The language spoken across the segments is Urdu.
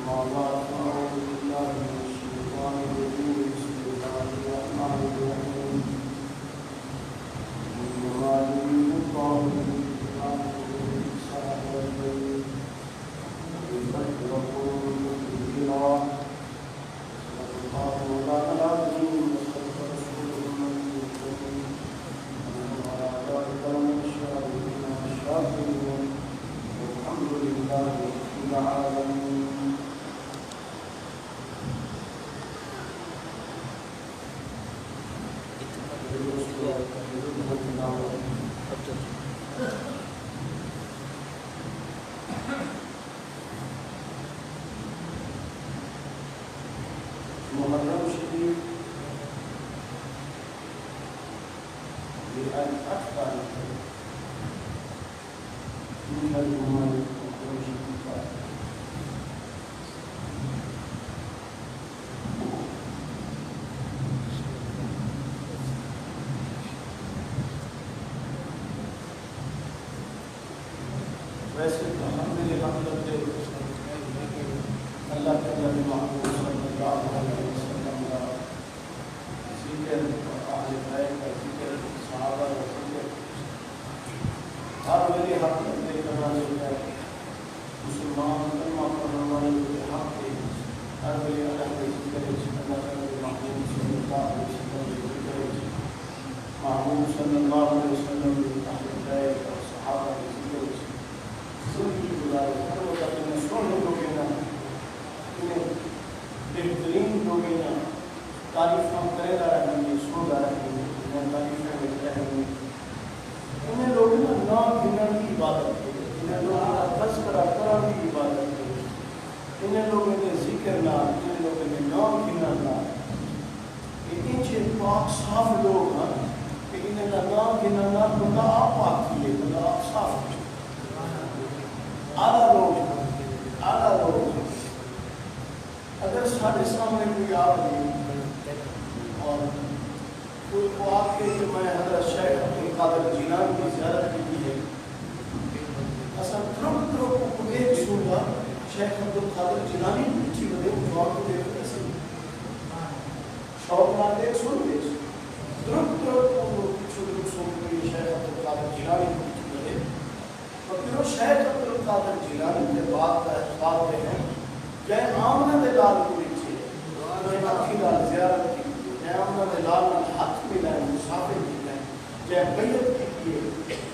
أما بعد فأعوذ بالله من الشيطان الرجيم بسم الله الرحمن الرحيم إنما يريد الله بكم الإحسان والبر ويذكركم بالذكرى صدق الله مولانا العظيم وصدق رسوله النبي الكريم ونحن على ذلك من الشاهدين والشاكرين والحمد لله رب العالمين. محرم شریف یہ اکثر ویسے تو ہم نے غفلت دے اللہ کے نبی محمود صلی اللہ علیہ وسلم کا ذکر اور اہل بیت کا ذکر صحابہ کا ذکر ہر ویلے حق دے کرنا چاہیے. مسلمان کلمہ پڑھنے والے کے حق دے ہر ویلے اللہ کے ذکر اللہ کے نبی محمود صلی اللہ علیہ وسلم کے ذکر محمود صلی اللہ علیہ وسلم کے اہل بیت اور صحابہ کے ذکر زندگی گزارے. ہر وقت میں سونے کو کہنا بہترین لوگ تعریفاں کرے گا رہیں گے سنتا رہیں گے انہیں تعریفیں میں رہیں گے. انہیں لوگ نام گنن کی عبادت کرے, انہیں لوگ تذکرہ کرنے کی عبادت کرے, انہیں لوگ ذکر نہ, انہیں لوگ نام گنن نہ. ان سے پاک صاف لوگ ہیں کہ انہیں نام گنن نہ بندہ آپ پاک کیے, بندہ آپ صاف کیے. اعلیٰ لوگ اگر سارے سامنے کوئی آ رہی اور کوئی کو آپ کے کہ میں حضرت شیخ عبدالقادر جیلانی کی زیارت کی ہے, اصلا ترک کو ایک سنگا شیخ عبدالقادر جیلانی کی بدے جواب کو دیکھ کیسے شوق نہ دیکھ سن دے ترک کو چھوٹے سن شیخ عبدالقادر جیلانی کی بدے اور پھر وہ شیخ عبدالقادر جیلانی کے بعد کا احتفال دے ہیں جائے آمنہ دے لال کو لیچے جائے آخی لال زیارت کی, جائے آمنہ دے لال حق ملائے, مسافر ملائے, جائے بیعت کی کیے,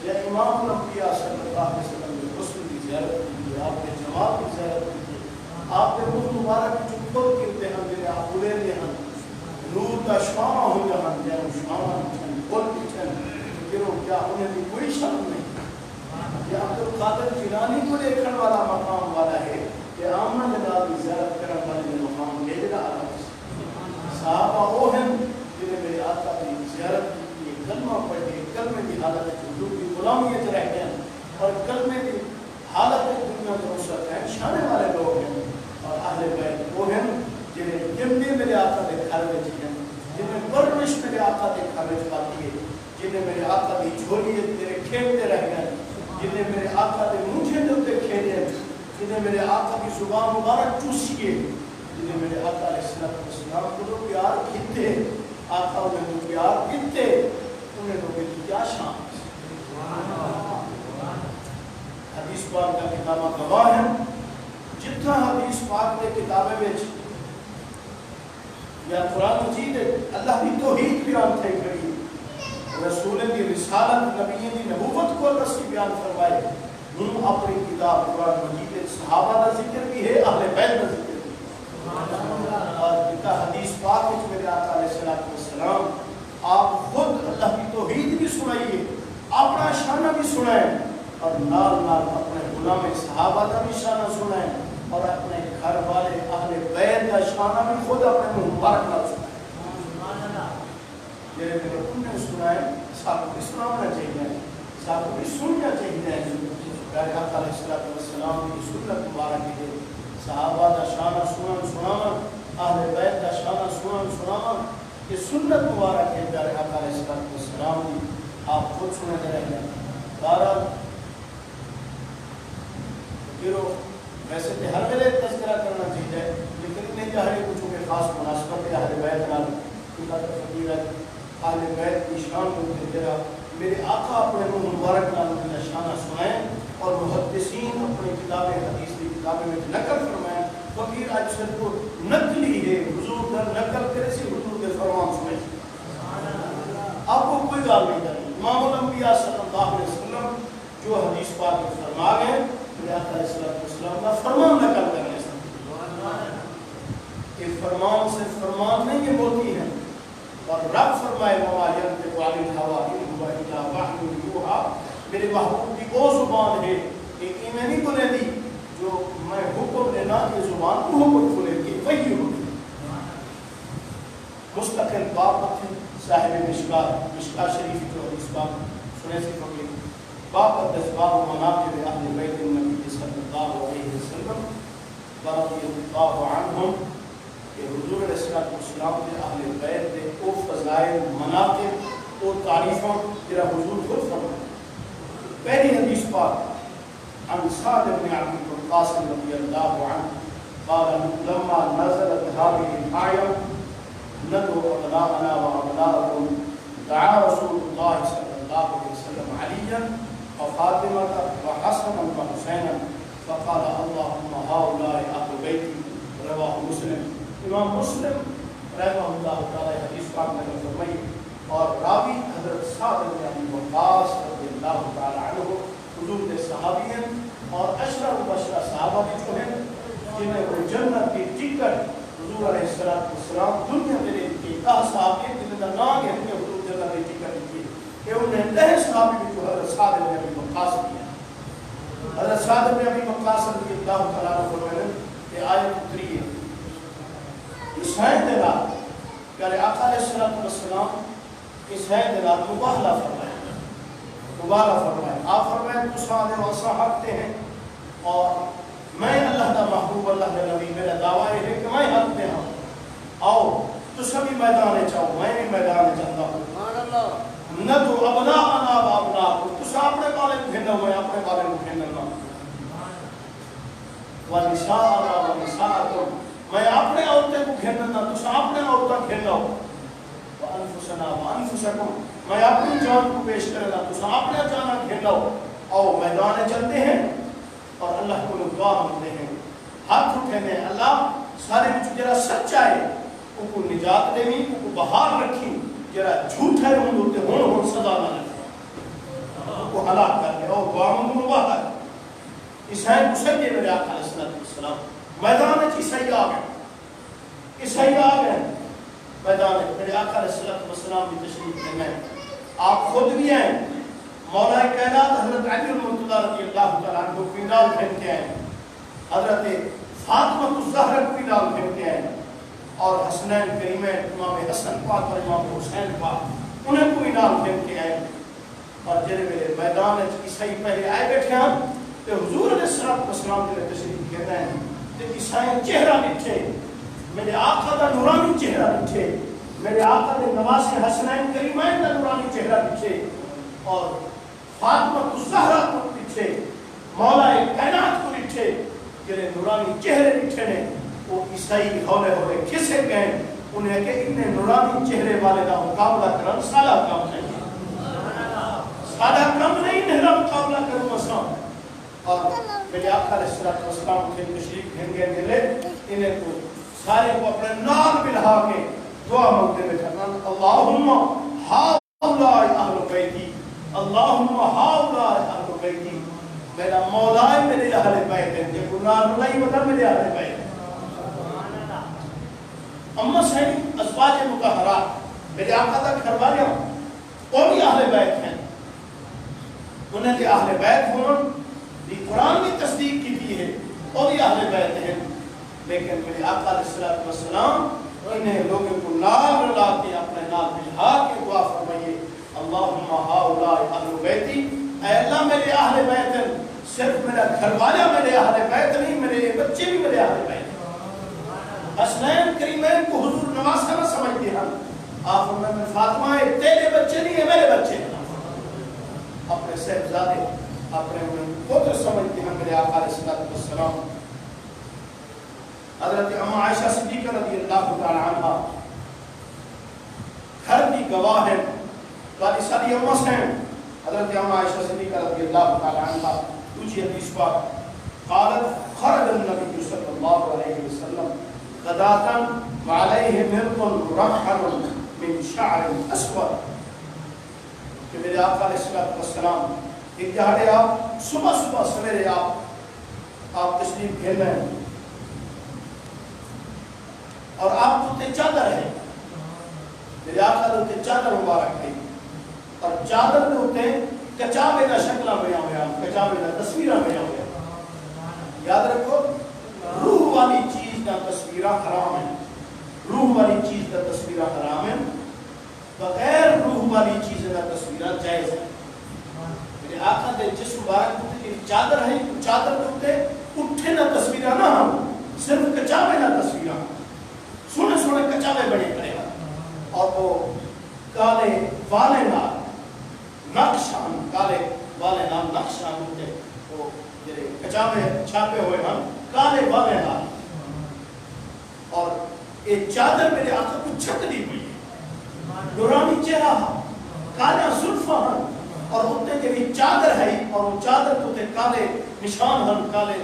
جائے امام الانبیاء صلی اللہ علیہ وسلم نے رسول کی زیارت کی, آپ کے جماعت کی زیارت کی, آپ کے ملک مبارک جو خود کرتے ہیں جنہیں آپ بلے لے ہیں نور کا شمامہ ہو جہاں جائے شمامہ چھن بول کی چھن گرو کیا انہیں بھی کوئی شرم نہیں. یہ عبدالقادر جیلانی کو دیکھن والا مقام والا ہے کہ آمنہ دلال کی زیارت کرنے والے مقام یہ جگہ آ رہا ہے. صحابہ وہ ہیں جنہیں میرے آقا کی زیارت کی, کلمہ پڑھی, کلمے کی حالت وجود کی غلامیت رہ گئے اور کلمے کی حالت دنیا کو رخصت ہیں, شانے والے لوگ ہیں. اور اہل بیت وہ ہیں جنہیں جمنے میرے آقا کے گھر میں ہیں, جنہیں پرورش میرے آقا کے گھر میں پاتی ہے, جنہیں میرے آقا کی جھولی تیرے کھیلتے رہ گئے, جنہیں میرے آقا کے منجھے دلتے کھیلے, جنہیں میرے آقا کی زبان مبارک چوسیے, جنہیں میرے آقا علیہ السلام کو تو پیار کھتے, آقا انہیں تو پیار کھتے, انہیں تو بھی کیا شان. حدیث پاک کا کتابہ گواہ ہے, جتنا حدیث پاک کے کتابیں میں یا قرآن مجید اللہ بھی توحید بیان تھے کری, رسول کی رسالت نبی کی نبوت کو اللہ سے بیان فرمائے. ہم اپنی کتاب قرآن مجید صحابہ کا ذکر بھی ہے, اہل بیت کا ذکر بھی ہے. اور جتنا حدیث پاک میں میرے آقا علیہ السلام آپ خود اللہ کی توحید بھی سنائیے, اپنا شانہ بھی سنائیں, اور نال نال اپنے غلام صحابہ کا بھی شانہ سنائیں, اور اپنے گھر والے اہل بیت کا شانہ بھی خود اپنے مبارک نال سنائیں. یہ میرے انہیں سنائیں, ساتھ بھی سنانا چاہیے, ساتھ بھی سننا چاہیے. پیارے آقا علیہ السلام کی سنت مبارک ہے, صحابہ کا شانہ سنانا, اہل بیت کا شانہ سنانا, یہ سنت مبارک ہے پیارے آقا علیہ السلام کی. آپ خود سنے رہے ہیں. بہرحال ویسے تو ہر ویلے تذکرہ کرنا چاہیے لیکن انہیں چاہے کچھ کے خاص مناسبت ہے اہل بیت نال اللہ کا فضیل ہے اہل بیت کی شان کو جرا میرے آقا اپنے منہ مبارک نال ان کا شانہ سنائیں اور محدثین اپنی کتابیں حدیث کی کتابیں میں نقل فرمائیں فقیر آج سے کو نقلی ہے حضور کا نقل کرے سے حضور کے فرمان سنیں آپ کو کوئی گال نہیں کرنی امام الانبیاء صلی اللہ علیہ وسلم جو حدیث پاک میں فرما گئے میرے آقا علیہ السلام کا فرمان نقل کرنے سے کہ فرمان سے فرمان نہیں یہ موتی ہے اور رب فرمائے وما ينطق عن الهوى ان هو الا وحی یوحى میرے محبوب کی وہ زبان ہے کہ میں نہیں بولے دی جو میں حکم دینا یہ زبان کو حکم کھلے گی وہی ہوگی مستقل باب ہے صاحب مشکات شریف جو حدیث باب سنے سے فقیر باب الدسباب مناقب اہل بیت النبی صلی اللہ علیہ وسلم رضی اللہ عنہم کہ حضور علیہ السلام کے اہل بیت دے او فضائل مناقب او تعریفوں جرا حضور خود فرمائے پہلی حدیث پاک عن سعد بن عبد القاص رضی اللہ عنہ قال لما نزلت هذه الآية ندعو أبناءنا وأبناءكم دعا رسول الله صلى الله عليه وسلم عليا وفاطمة وحسنا وحسينا فقال اللهم هؤلاء أهل بيتي رواه مسلم امام مسلم رحمہ اللہ تعالی حدیث پاک میں فرمائی اور راوی حضرت سعد بن ابی وقاص رضی اللہ تعالی عنہ حضور کے صحابی ہیں اور اشرف مبشرہ صحابہ بھی جو ہیں جنہیں وہ جنت کی ٹکٹ حضور علیہ السلام دنیا میں دے دی کہا صحابی جنہیں کا نام ہے کہ حضور جنت کی ٹکٹ دی کہ انہیں لہ صحابی بھی جو حضرت سعد بن ابی وقاص کیا حضرت سعد بن ابی وقاص رضی اللہ تعالی عنہ فرمائے کہ آیت اتری ہے اس ہے دلال کہ آقا علیہ السلام اس ہے دلال مباہلہ فرمائے آپ فرمائے تو سادے وصا حقتے ہیں اور میں اللہ کا محبوب اللہ کا نبی میرا دعویٰ ہے کہ میں حق دے ہوں آؤ تو سبھی میدان چاہو میں بھی میدان چاہتا ہوں نہ تو ابناءنا و ابناءکم تو اپنے والے کو گھننا میں اپنے والے کو گھننا ونساءنا و نساءکم میں اپنے عورتیں کو کھیلنا تو اپنے عورتیں کھیلنا ہو وانفسنا وانفسکم میں اپنی جان کو پیش کرنا تو اپنے جانا کھیلنا ہو اور میدان چلتے ہیں اور اللہ کو دعا مانگتے ہیں ہاتھ اٹھنے اللہ سارے بچ جرا سچا ہے ان کو نجات دے ان کو بہار رکھی جرا جھوٹ ہے ان ہوتے ہون سزا نہ لگے ان کو ہلاک کر دے اور دعا مانگو باہر اس ہے مسجد میرے آقا علیہ السلام میدان عیسائی آ گئے میدان میرے آقا علیہ السلام بھی تشریف لے گئے آپ خود بھی ہیں مولا کائنات حضرت علی المرتضیٰ رضی اللہ تعالیٰ عنہ کو نال پھین کے آئے حضرت فاطمہ الزہرا کو نال پھین کے آئے اور حسنین کریمین امام حسن پاک اور امام حسین پاک انہیں کو نال پھین کے آئے اور جنہیں میرے میدان عیسائی پہلے آئے بیٹھے ہیں تو حضور علیہ السلام کے تشریف کہتے ہیں عیسائی چہرہ نٹھے میرے آقا کا نورانی چہرہ نٹھے میرے آقا نے نواز حسنین کریمین کا نورانی چہرہ نٹھے اور فاطمہ الزہرا کو نٹھے مولا کائنات کو نٹھے جنہیں نورانی چہرے نٹھے نے وہ عیسائی ہولے ہولے کسے گئے انہیں کہ انہیں نورانی چہرے والے کا مقابلہ کرن سادہ کام نہیں سادہ کام نہیں نہرہ مقابلہ کرن مسلم اور میرے آقا علیہ السلام کے تشریف گھنگے ملے انہیں کو سارے کو اپنے نام ملہا کے دعا مانگتے میں کہنا اللہم ہاؤلاء اہل بیتی اللہم ہاؤلاء اہل بیتی میرا مولا میرے اہل بیت ہیں جب نام نہیں بتا میرے اہل بیت ہیں اما سہی ازواج مطہرات میرے آقا کا گھر والے وہ بھی اہل بیت ہیں انہیں کہ اہل بیت ہوں قرآن کی تصدیق کی بھی ہے اور یہ اہل بیت ہیں لیکن میرے آقا علیہ السلام انہیں لوگوں کو نام لا کے اپنے نام ملہا کے دعا فرمائیے اللہم ہاؤلاء اہل بیتی اے اللہ میرے اہل بیت ہیں صرف میرا گھر والا میرے اہل بیت نہیں میرے بچے بھی میرے اہل بیت ہیں حسنین کریمین کو حضور نواسہ نہ سمجھتے ہیں آپ فرمائے میں فاطمہ ہے تیرے بچے نہیں ہے میرے بچے ہیں اپنے صاحبزادے اپنے پتر سمجھتے ہیں میرے آقا علیہ السلام حضرت ام عائشہ صدیقہ رضی اللہ تعالی عنہ گھر کی گواہ ہیں، والی ساری امت ہیں. حضرت ام عائشہ صدیقہ رضی اللہ تعالی عنہ دوسری حدیث پاک قالت خرج النبی صلی اللہ علیہ وسلم غداة وعلیہ مرق رحل من شعر اسود، کہ میرے آقا علیہ السلام ایک دہاڑے آپ صبح سویرے آپ تشریف گھر رہے ہیں اور آپ کو تے چادر ہے، میرے آقا نے چادر مبارک ہے اور چادر میں ہوتے کچاوے کا شکلہ بیا ہوا، کچاوے کا تصویرہ بیا ہوا. یاد رکھو روح والی چیز کا تصویرہ حرام ہے، روح والی چیز کا تصویرہ حرام ہے، بغیر روح والی چیز کا تصویرہ جائز ہے. میرے آقا دے جس مبارک ہوتے ایک چادر ہے، چادر ہوتے اٹھے نہ تصویرہ نہ ہم صرف کچاوے نہ تصویرہ سونے سونے کچاوے بڑے کرے گا اور وہ کالے والے نال نقشان، کالے والے نال نقشان ہوتے وہ جڑے کچاوے چھاپے ہوئے ہم کالے والے نال، اور یہ چادر میرے آقا کو چھک دی ہوئی ہے، نورانی چہرہ کالے زلفاں اور ہوتے جڑی چادر ہے اور وہ چادر ہوتے کالے نشان ہم کالے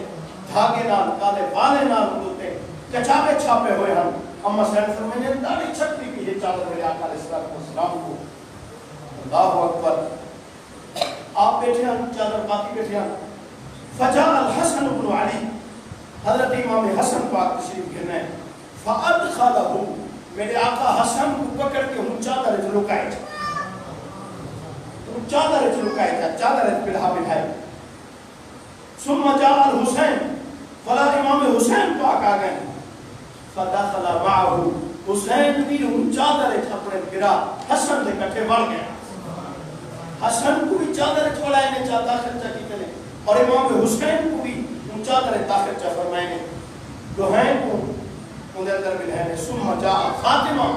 دھاگے نال کالے والے نال ہوتے کچاوے چھاپے ہوئے ہم. اما سین فرمائے نے داڑھی چھک دی ہوئی ہے چادر میرے آقا علیہ السلام کو. اللہ اکبر. آپ بیٹھے ہیں چادر باقی بیٹھے ہیں. فجاء الحسن بن علی، حضرت امام حسن پاک تشریف گھرنے فادخلہ، میرے آقا حسن کو پکڑ کے ہم چادر لکائے تھے، چادر لکائے تھا، چادر پڑھا بٹھائے. ثم جاء الحسین، فلا امام حسین پاک آ گئے فدخل معه، حسین بھی ہم چادر اپنے پھرا حسن دے کٹھے بڑھ گیا. حسن کو بھی چادر چھوڑائے نے چاہتا خرچہ کی کرے اور امام حسین کو بھی ہم چادر داخل چا فرمائے نے دوہین کو اندر اندر بلہنے. ثم جاء فاطمہ،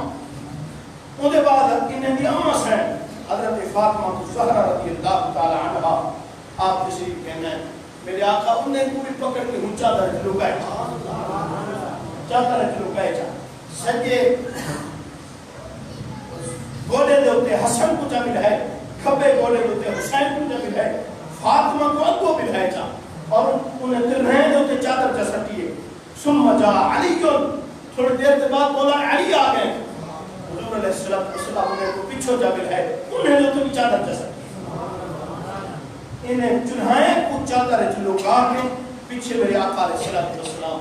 اندر بعد انہیں دی امس ہیں حضرت فاطمہ الزہرا رضی اللہ تعالی عنہ آپ تشریف کہنا ہے. میرے آقا انہیں کو بھی پکڑ کے ہم چادر لکائے چادر لکائے چاہ سجے گوڑے دے ہوتے حسن کو جا مل ہے، کھبے گوڑے دے ہوتے حسین کو جا مل ہے، فاطمہ کو اگو مل ہے چاہ اور انہیں دل رہے دے ہوتے چادر جا سکتی ہے. ثم جاء علی، تھوڑی دیر کے بعد بولا علی آ گئے. حضور علیہ السلام انہیں کو پیچھو جا مل ہے، انہیں دے تو بھی چادر جا سکتی ہے. انہیں چنہائیں کو چادر لکا کے پیچھے میرے آقا علیہ السلام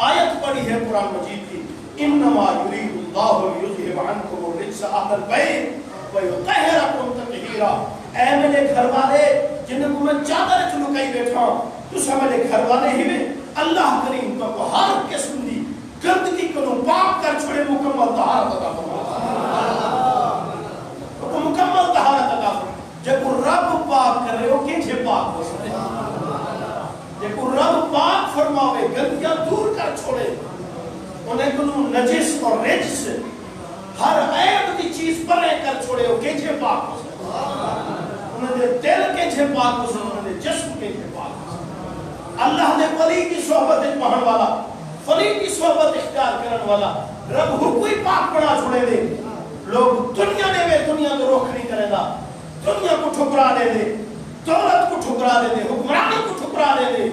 آیت پڑھی ہے قرآن مجید کی انما یرید اللہ لیذھب عنکم الرجس اہل البیت ویطہرکم تطہیرا. اے میرے گھر والے جنہیں کو میں چادر لکائی بیٹھا تو سمجھے گھر والے ہی میں اللہ کریم تو ہر قسم دی گندگی کو پاک کر چھوڑے مکمل طہارت عطا فرمائے، مکمل طہارت عطا فرمائے. جب رب پاک کر رہے ہو کہ جے پاک ہو سکتے جب رب پاک فرماوے گندگیاں دور کر چھوڑے انہیں کنو نجس اور رجس ہر عیب کی چیز پرے کر چھوڑے ہو کہ جے پاک ہو سکتے انہیں دے دل کے جے پاک ہو سکتے انہیں دے جسم کے جے پاک ہو سکتے. اللہ نے ولی کی صحبت پہن والا ولی کی صحبت اختیار کرن والا رب ہو کوئی پاک بنا چھوڑے دے. لوگ دنیا نے میں دنیا کو روک نہیں کرے گا، دنیا کو ٹھکرا دے دے، دولت کو ٹھکرا دے دے، حکمرانی کو ٹھکرا دے دے.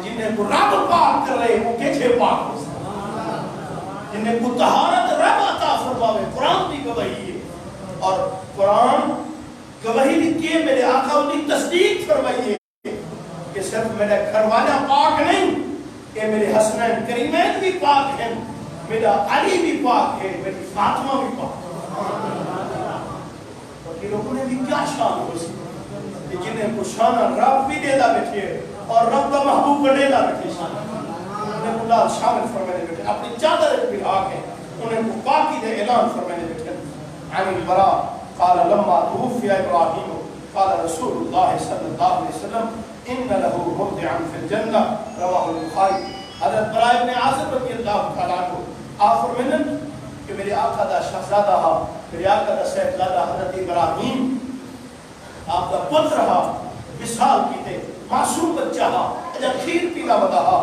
جنہیں کو رب پاک کر رہے وہ کیسے پاک ہو سکتے، جنہیں کو طہارت رب عطا فرماوے. قرآن بھی گواہی ہے اور قرآن گواہی لکھی ہے میرے آقا کی تصدیق فرمائیے کہ صرف میرے گھر والا پاک نہیں کہ میرے حسنین کریمین بھی پاک ہیں، میرا علی بھی پاک ہے، میری فاطمہ بھی پاک ہے. اور یہ لوگوں نے بھی کیا شان ہو سکتے جنہیں کو شانہ رب بھی دے دا بیٹھے اور رب دا محبوب بڑے دا بیٹھے انہیں اللہ شامل فرمائے بیٹھے اپنی چادر بھی آگے انہیں کو پاکی دے اعلان فرمائے بیٹھے. عن البراء قال لما توفي ابراهيم قال رسول الله صلى الله عليه وسلم ان له موضعا في الجنه رواه البخاري. حضرت براء ابن عازب رضی اللہ تعالیٰ عنہ آپ فرمائیں کہ میرے آقا دا شہزادہ ہا، میرے آقا دا صاحبزادہ حضرت ابراہیم آپ دا پتر رہا، مثال کیتے معصوم بچہ ہا، جب کھیر پیلا ودا ہا،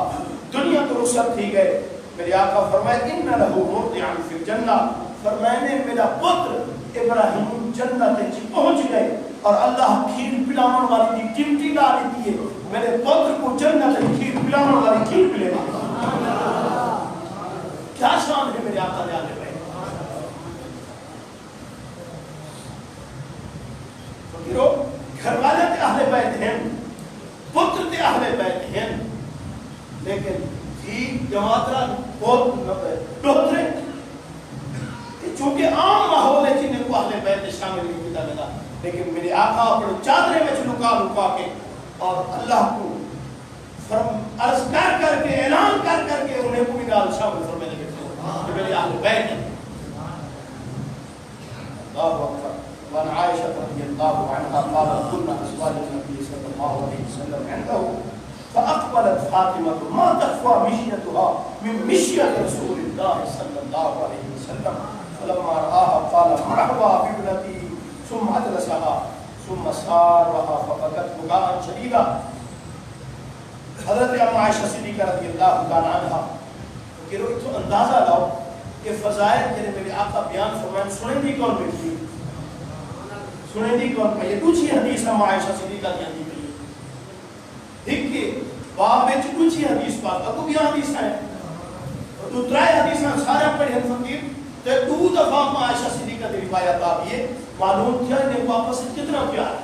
دنیا تو رخصت تھی گئے میرے آقا فرمائے ان لہو مرضعا فی الجنہ، فرمائے نے میرا پتر ابراہیم جنت وچ پہنچ گئے اور اللہ کھیر پلاون والی دی ڈیوٹی لا دی ہے، میرے پتر کو جنت وچ کھیر پلاون والی کھیر پلے گا۔ کیا شان ہے میرے آقا نے آگے بھائی۔ فقیرو گھر والے تے اہل بیت ہیں، پتر تے اہل بیت ہیں، لیکن جی جماعترا بہت ڈوترے چونکہ عام ماحول ہے جنہیں کو اہل بیت شامل نہیں کیا لگا، لیکن میرے آقا اپنے چادرے میں لکا لکا کے اور اللہ کو عرض کر کے اعلان کر کے انہیں کوئی نال شامل فرمانے لگے کہ میرے اہل بیت ہیں۔ اللہ اکبر۔ وعن عائشہ رضی اللہ عنہا قالت كنا ازواج النبي صلی اللہ علیہ وسلم عنده فاقبلت فاطمة ما تخفى مشيتها من مشية رسول الله صلی اللہ علیہ وسلم فلما رآها قال مرحبا بابنتي ثم أجلسها ثم سارها فبكت بكاء شديدا۔ حضرت ام عائشہ صدیقہ رضی اللہ تعالی عنہا کہ رو تو اندازہ لاؤ کہ فضائل جنہیں میرے آقا بیان فرمائیں سنیں دی کون بیٹھی، سنیں دی کون پہ، یہ دوسری حدیث ام عائشہ صدیقہ کی حدیث ہے، دیکھ کے باب میں دوسری حدیث بات اب بھی حدیث ہے اور دوسرا حدیث میں سارا پڑھے ہیں فقیر تے دو دفعہ ام عائشہ صدیقہ کی روایت آب یہ معلوم کیا انہیں واپس کتنا پیار ہے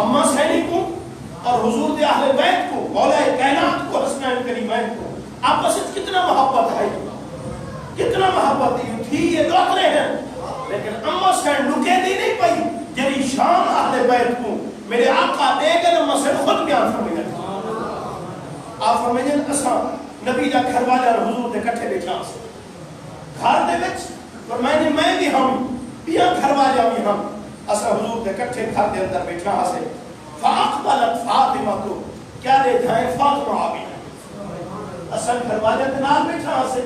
اماں سینی کو اور حضور دے اہل بیت کو، مولا کائنات کو، حسنین کریمین کو آپس میں کتنا محبت ہے، کتنا محبت ہے تھی، یہ دوترے ہیں لیکن اماں سین لکے دی نہیں پئی جنہی شان اہل بیت کو میرے آقا دے گئے اماں سین خود بیان فرمائے آپ فرمائے اساں نبی دا گھر والے اور حضور دے کٹھے بیٹھا سے گھر دے وچ فرمائے میں بھی ہم بیا گھر والے بھی ہم اساں حضور دے کٹھے گھر دے اندر بیٹھا سے فاقبلت فاطمہ کو کیا دے جائیں فاطمہ آبی اصل گھر والے نال بیٹھا سے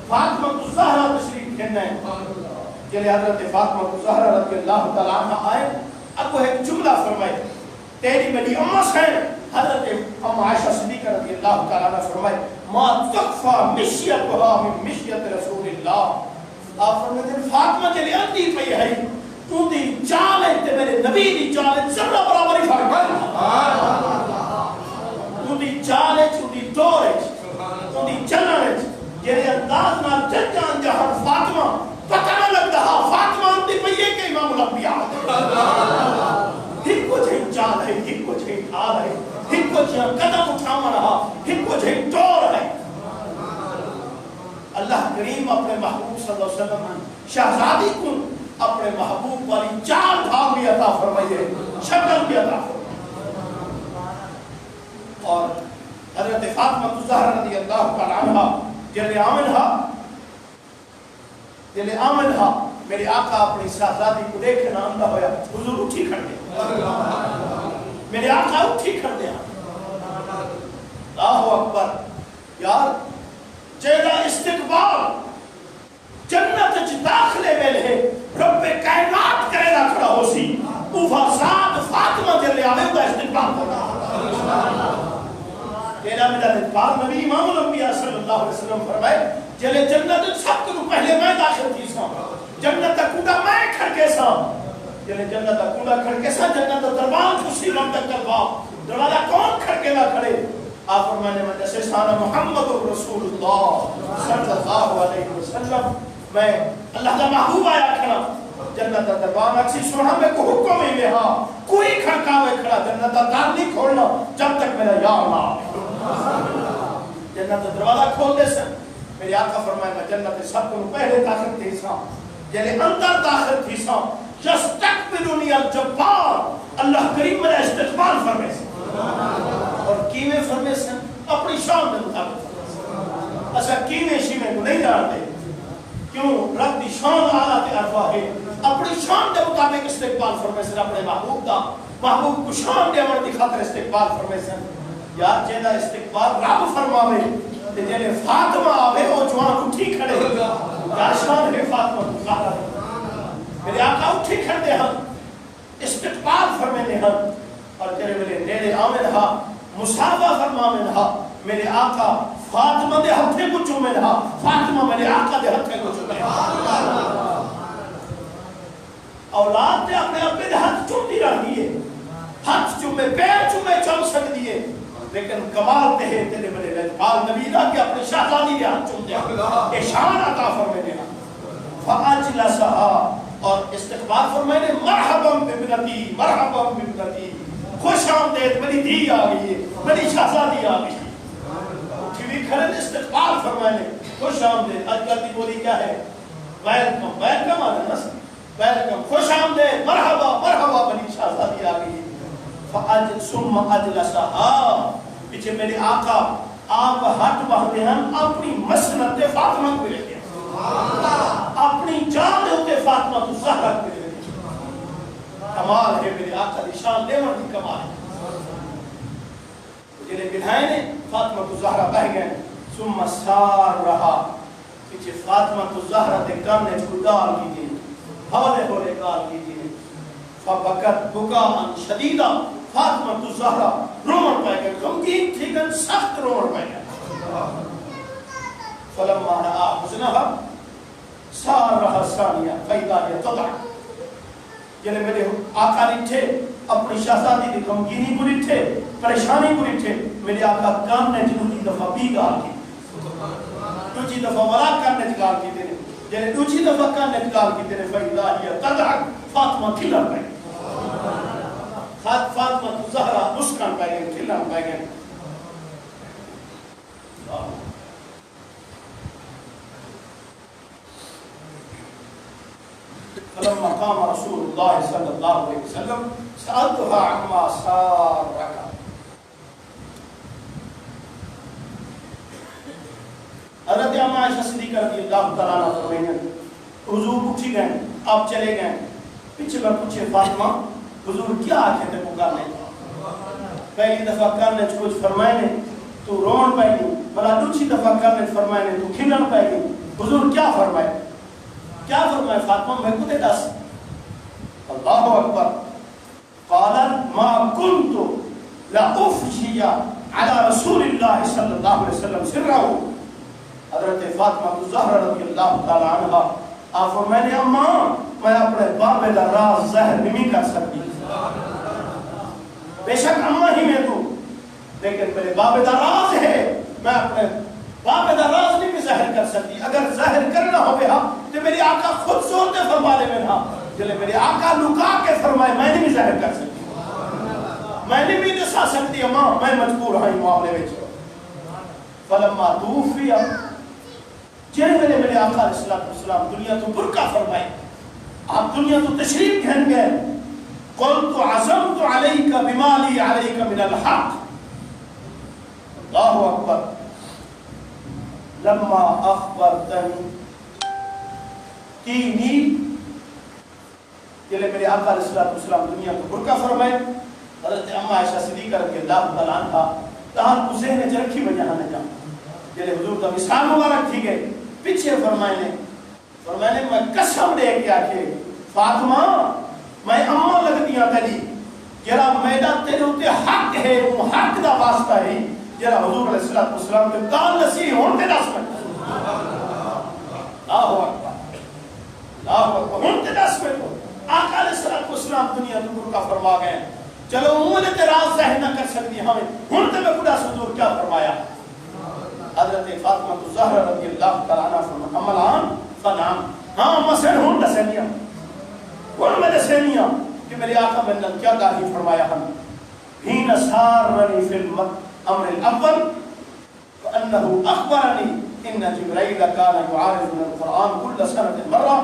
فاطمہ کو زہرا تشریف کہنا ہے کہ حضرت فاطمہ کو زہرا رضی اللہ تعالیٰ عنہ آئے اب وہ ایک جملہ فرمائے تیری میری اماں سے حضرت ام عائشہ صدیقہ رضی اللہ تعالیٰ عنہ فرمائے ما تکفا مشیتها من مشیت رسول اللہ آپ فرمائے فاطمہ کے لئے اندی پئی ہے تو دی چال ہے تے میرے نبی دی چال ہے ذرہ برابری فرق ہے تو دی چال ہے تو دی دور ہے تو دی چلن ہے جیرے انداز نال جنجان جہاں فاطمہ پتہ نہ لگتا فاطمہ اندی پئی ہے کہ امام الانبیاء ہن کو جہاں چال ہے ہن کو جہاں ڈھال ہے ہن کو جہاں قدم اٹھاما رہا ہن کو جہاں دور ہے اللہ کریم اپنے محبوب صلی اللہ علیہ وسلم شہزادی کو اپنے محبوب والی چار بھاگ بھی عطا فرمائیے شکل بھی عطا فرمائیے اور حضرت فاطمہ الزہرا رضی اللہ تعالی عنہا دل آمنہ میرے آقا اپنی شہزادی کو دیکھے نہ اندھا ہویا حضور اٹھی کھڑ دیا میرے آقا اٹھی کھڑ دیا اللہ اکبر یار جیدہ استقبال جنت داخلے میں لے رب کائنات کہنا کھڑا ہو سی اوفا ساتھ فاطمہ جلے آئے ہوگا استقبال کرنا تیرا میرا استقبال نبی امام الانبیاء صلی اللہ علیہ وسلم فرمائے جلے جنت سب کو پہلے میں داخل تھی سا جنت کنڈا میں کھڑکے سا جلے جنت کنڈا کھڑکے سا جنت دربان خوشی رم تک کروا دروازہ کون کھڑکے نہ کھڑے آپ فرمانے میں جیسے سانا محمد رسول اللہ صلی اللہ علیہ وسلم میں اللہ کا محبوب آیا کھڑا جنت دربان اکسی سنہا میں کو حکم ہی لے ہاں کوئی کھڑکا ہوئے کھڑا جنت دار نہیں کھولنا جب تک میرا یار نہ جنت دروازہ کھول دے سن میری آقا فرمائے میں جنت سب کو پہلے داخل تھی سا یعنی اندر داخل تھی سا یستقبلنی الجبار اللہ کریم میرا استقبال فرمائے سن اور کیویں فرمائے سن اپنی شان دے مطابق ایسا کیویں شیویں کو نہیں جانتے کیوں رب دی شان آلہ تے عرفہ ہے اپنی شان دے مطابق استقبال فرمائے سن اپنے محبوب دا محبوب کو شان دے امر دی خاطر استقبال فرمائے سن یار جیدہ استقبال رب فرماوے تے جیلے فاطمہ آوے وہ جوان اٹھی کھڑے یا شان ہے فاطمہ زہرا میرے آقا اٹھی کھڑے ہم استقبال فرمائے ہم اور جیلے ملے نیلے آمن ہا مصابہ فرمامن ہا میرے آقا فاطمہ دے ہتھے کو چومے رہا، فاطمہ میرے آقا دے ہتھے کو چومے رہا۔ اولاد تے اپنے اپنے دے ہاتھ چومتی رہی ہے، ہاتھ چومے پیر چومے چم سکتی ہے، لیکن کمال تے ہے تیرے بڑے لجپال نبی دا کہ اپنے شہزادی دے ہاتھ چوم دیا، اے شان عطا فرمائے دینا۔ فاجلسها اور استقبال فرمائے مرحبا بابنتی مرحبا بابنتی، خوش آمدید بڑی دھی آ گئی ہے، بڑی شہزادی آ گئی ہے، اٹھی بھی کھڑے استقبال فرمائے خوش آمدید۔ آج کل کی بولی کیا ہے؟ ویلکم، ویلکم آنا نا، ویلکم، خوش آمدید، مرحبا مرحبا، بڑی شہزادی آ گئی ہے۔ ثم اجلسها، پیچھے میرے آقا آپ ہاتھ باندھے ہیں اپنی مسند فاطمہ کو رکھے، اپنی جان دے ہوتے فاطمہ تو زہرا کو رکھے۔ کمال ہے میرے آقا دی شان دیور دی کمال ہے۔ جنہیں بنائے نے فاطمہ تو زہرا بہ گئے، ثم سار رہا، پیچھے فاطمہ تو زہرا دے کانے کو ڈال کی دی، ہولے ہولے گال کی دی، فبکت بکاء شدیدا، فاطمہ تو زہرا رومن پائے گئے، غمگین تھی گن سخت رومن پائے گئے۔ فلما رأى حزنها سارها ثانية فإذا هي تضحك، یعنی میرے آقا نٹھے اپنی شہزادی دی غمگینی کو نٹھے، پریشانی کو نٹھے، میرے آقا کام نے جنوٹی دفعہ بھی گال کی، دوچی دفعہ ولا کام نے گال کی دینے، یعنی دوچی دفعہ کام نے گال کی دینے، فإذا هي تضحك، فاطمہ کھلن پائے گئے، فاطمہ تو زہرا مسکن پائے گئے، کھلن پائے گئے۔ فلما قام رسول الله صلى الله عليه وسلم سألتها عما سارك، حضرت اما عائشہ صدیقہ رضی اللہ تعالیٰ عنہ فرمائیں حضور اٹھی گئے، آپ چلے گئے، پیچھے میں پوچھے فاطمہ حضور کیا آنکھیں تے کو کرنے، پہلی دفعہ کرنے کچھ فرمائے نے تو رون پائے گی، بلا دوسری دفعہ کرنے فرمائے نے تو کھلن پائے گی، حضور کیا فرمائے؟ کیا فرمائے فاطمہ میں کو دے دس؟ اللہ اکبر، قالت ما كنت لا افشی علی رسول اللہ صلی اللہ علیہ وسلم سرہ، حضرت فاطمہ الزہرا رضی اللہ تعالی عنہ آپ فرمائے نے اماں میں اپنے بابے دا راز ظاہر نہیں کر سکتی، بے شک اماں ہی میں تو، لیکن میرے بابے دا راز ہے، میں اپنے بابے دا راز نہیں ظاہر کر سکتی، اگر ظاہر کرنا ہو گیا تو میری آقا خود سورتے فرمانے میں رہا، جلے میرے آقا لکا کے فرمائے میں نہیں ظاہر کر سکتی، میں نہیں بھی دسا سکتی اماں، میں مجبور ہاں معاملے میں چھو۔ فلما توفی، جن میرے آقا علیہ السلام دنیا تو برکہ فرمائے، آپ دنیا تو تشریف گھن گئے، قلت عزمت علیک بما لی علیک من الحق، اللہ اکبر، لما اخبرتنی تینی، جلے میرے آقا علیہ السلام دنیا کو برکہ فرمائے، حضرت اما عائشہ صدیقہ رضی اللہ تعالیٰ عنہ تاہر کو ذہن جرکھی وجہ نہ جاؤں، جلے حضور کا مثال مبارک تھی گئے، پیچھے فرمائے میں قسم دے کے آکے فاطمہ میں اماں لگ دیا تلی، جرا میدہ تیرے ہوتے حق ہے، وہ حق دا واسطہ ہے، جرا حضور علیہ السلام کے کان نصیح ہونے دس میں، اللہ اکبر، اللہ اکبر، ہونے دس میں تو آقا علیہ السلام دنیا تو برکہ فرما گئے، چلو انہوں نے راز ظاہر نہ کر سکتی ہمیں، ہونے میں خدا سے حضور کیا فرمایا؟ حضرت فاطمہ الزہرا رضی اللہ تعالیٰ عنہ فرمایا املان فنام، ہاں مسئل ہون دسینیاں، ہون میں دسینیاں کہ میرے آقا میں نے کیا داہی فرمایا ہم، ہین سارنی فی الامر الاول وانہو اخبرنی ان جبرائیل کان یعارض من القرآن کل سنة مرہ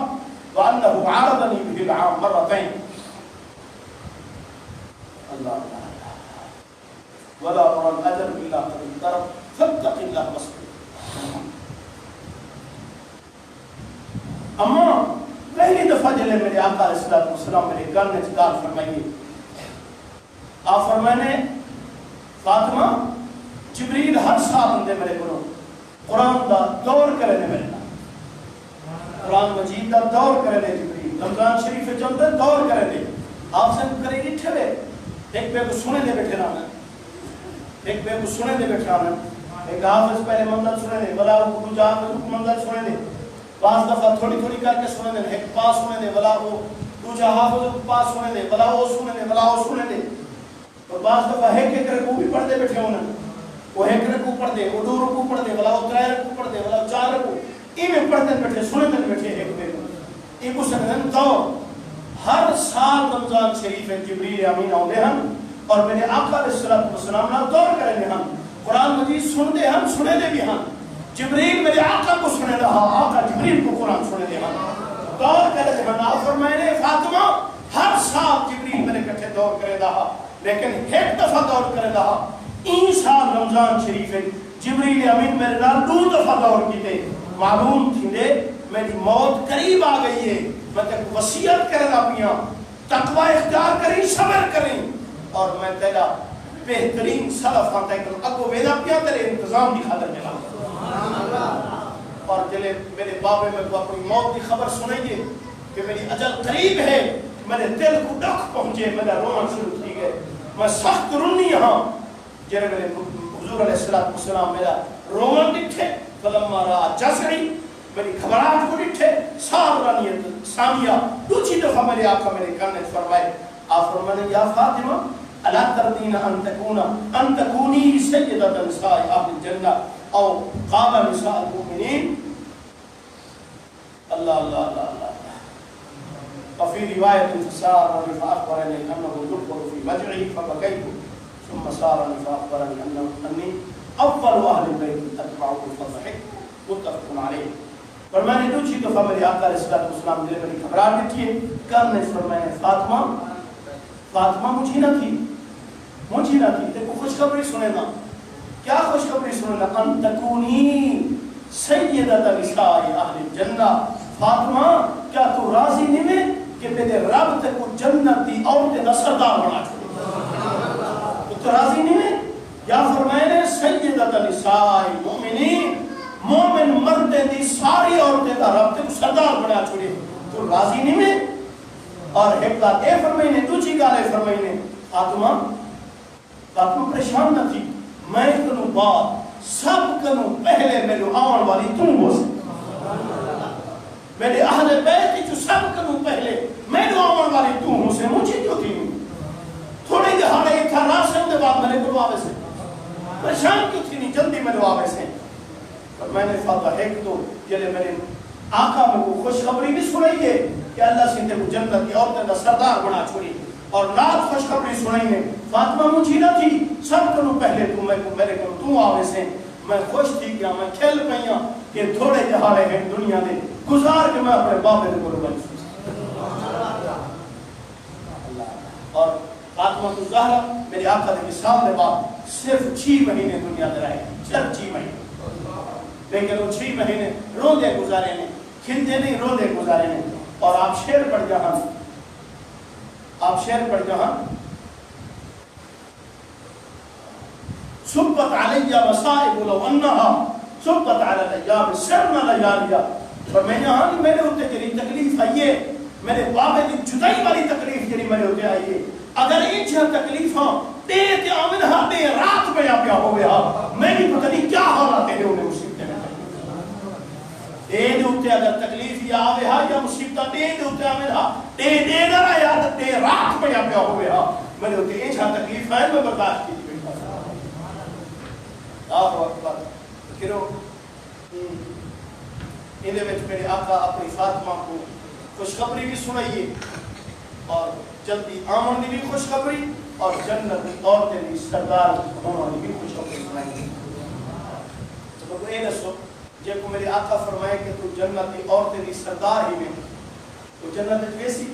وانہو عارضنی به العام مرتين، اللہ ولا أرى الأجر إلا قد اقترب فاتق الله واصبر۔ اما پہلی دفعہ جلے میرے آقا علیہ السلام میرے گھر نے چکار فرمائیے، آپ فرمائنے فاطمہ جبریل ہر سال اندے میرے گنوں قرآن دا دور کرے نے میرے قرآن مجید دا دور کرے نے، جبریل رمضان شریف جلدے دور کرے نے، آپ سے کرے گی ٹھلے ایک بے کو سنے دے بیٹھے رانا، ایک بے کو سنے دے بیٹھے رانا، ایک حافظ پہلے منزل سنے دے ولا وہ دوجا حافظ منزل سنے دے بعض دفعہ تھوڑی تھوڑی کر کے سنے دے ایک پاس سنے دے ولا وہ دوجا حافظ پاس سنے دے ولا وہ سنے دے ولا وہ سنے دے اور بعض دفعہ ایک رکوع بھی پڑھ دے بیٹھے ہونا وہ ایک رکوع پڑھ دے وہ دو رکوع پڑھ دے ولا وہ 3 رکوع پڑھ دے ولا 4 رکوع میں پڑھ دے بیٹھے سنے دے بیٹھے ایک بے یہ کو سنن تو ہر سال رمضان شریف جبریل امین آتے ہیں اور میرے آقا علیہ الصلوۃ والسلام نال دور کرے ہیں قرآن مجید سن دے ہم سنے دے بھی ہم جبریل میرے آقا کو سنے رہا آقا جبریل کو قرآن سنے دے ہم دور کرے دے ہم آپ فرمائے فاطمہ ہر سال جبریل میرے کٹھے دور کرے رہا لیکن ایک دفعہ دور کرے رہا این سال رمضان شریف جبریل امین میرے نال 2 دفعہ دور کیتے معلوم تھی دے میری موت قریب آ گئی ہے میں تک وصیت کرنا پیا تقوی اختیار کریں صبر کریں اور میں تیرا بہترین سلف ہاں تک اگو ویدا پیا تیرے انتظام کی خاطر ملا اور جلے میرے بابے میں کو اپنی موت کی خبر سنائیے کہ میری اجل قریب ہے میرے دل کو دکھ پہنچے میرا رونا شروع کی گئے میں سخت رونی ہاں جلے میرے حضور علیہ السلام میرا رونا ڈٹھے فلما را جزعی میری گھبراہٹ کو ڈٹھے سابرانیت سامیہ دوسری دفعہ میرے آقا میرے کانے فرمائے آپ فرمانے یا فاطمہ الا تردین ان تکونی سیدۃ نساء اہل الجنہ او قام نساء المؤمنین اللہ اللہ اللہ اللہ وفي رواية فسارني فأخبرني أنه يذكر في وجعي فبكيت ثم سارني فأخبرني أني أفضل أهل البيت أتبعه فضحكت متفق عليه فرمانے دوسری دفعہ میرے آقا علیہ السلام دل میں گھبراہٹ اٹھی ہے کم نے فرمایا فاطمہ مجھے نہ تھی دیکھو خوشخبری سنے نا کیا خوشخبری سنے نا ان تکونی سیدۃ نساء اہل الجنہ فاطمہ کیا تو راضی نہیں میں کہ میرے رب تے کو جنتی عورتیں دا سردار بنا چھوڑے تو راضی نہیں میں یا فرمائے سیدۃ نساء المؤمنین مومن مردے دی ساری عورتیں دا رب تے کو سردار بنا چھوڑے تو راضی نہیں میں اور ایک بات اے فرمائنے دوچی گالے فرمائنے فاطمہ پریشان نہ تھی میں کنو بعد سب کنو پہلے میرے آن والی تم ہو سکتے میرے اہل بیت جو سب کنو پہلے میرے آن والی تم ہو سے مجھے جو تھی تھوڑی دہاڑے تھا راسم دے بعد میں نے کلو آوے سے پریشان کیوں تھی نہیں جلدی میں آوے سے اور میں نے فاتح ہے کہ تو جلے میرے آقا میں وہ خوشخبری بھی سنائی ہے کہ اللہ سے کو جنت کی عورتیں دا سردار بنا چھوڑی اور رات خوشخبری سنائی ہے فاطمہ مجھے نہ تھی سب کنو پہلے تو میرے کو تو آوے سے میں خوش تھی کیا میں کھیل پہیا کہ تھوڑے جہارے ہیں دنیا دے گزار کے میں اپنے بابے کو بن اور فاطمہ تو زہرا میرے آقا کے سال دے بعد صرف 6 مہینے دنیا دے رہے صرف 6 مہینے لیکن وہ 6 مہینے رو دے گزارے نے کھلتے نہیں رو دے گزارے نے اور آپ شعر پڑھ جہاں صبت علیہ مصائب لو انہا صبت علی الایام سرنا لیالیا اور میں یہاں میرے ہوتے جری تکلیف آئیے میرے بابے دی جدائی والی تکلیف جری میرے ہوتے آئیے اگر ایچ تکلیفاں دے تے آمنہا دے رات میں آپ ہو گیا میں بھی پتہ نہیں کیا حالات دے انہیں مصیبتیں میں دے ہوتے اگر تکلیف یا آوے ہا یا مصیبتہ دے ہوتے آمنہا دے نہ رہا یا دے رات میں آپ ہو گیا میرے ہوتے ایچ تکلیف ہے میں برداشت کی آخر اکبر کرو انہیں میں میرے آقا اپنی فاطمہ کو خوشخبری بھی سنائیے اور جلدی آمن بھی خوشخبری اور جنت عورتیں بھی سردار ہونے بھی خوشخبری سنائیے تو میں اے دسو جب کو میرے آقا فرمائے کہ تو جنت عورتیں بھی سردار ہی میں تو جنت ویسی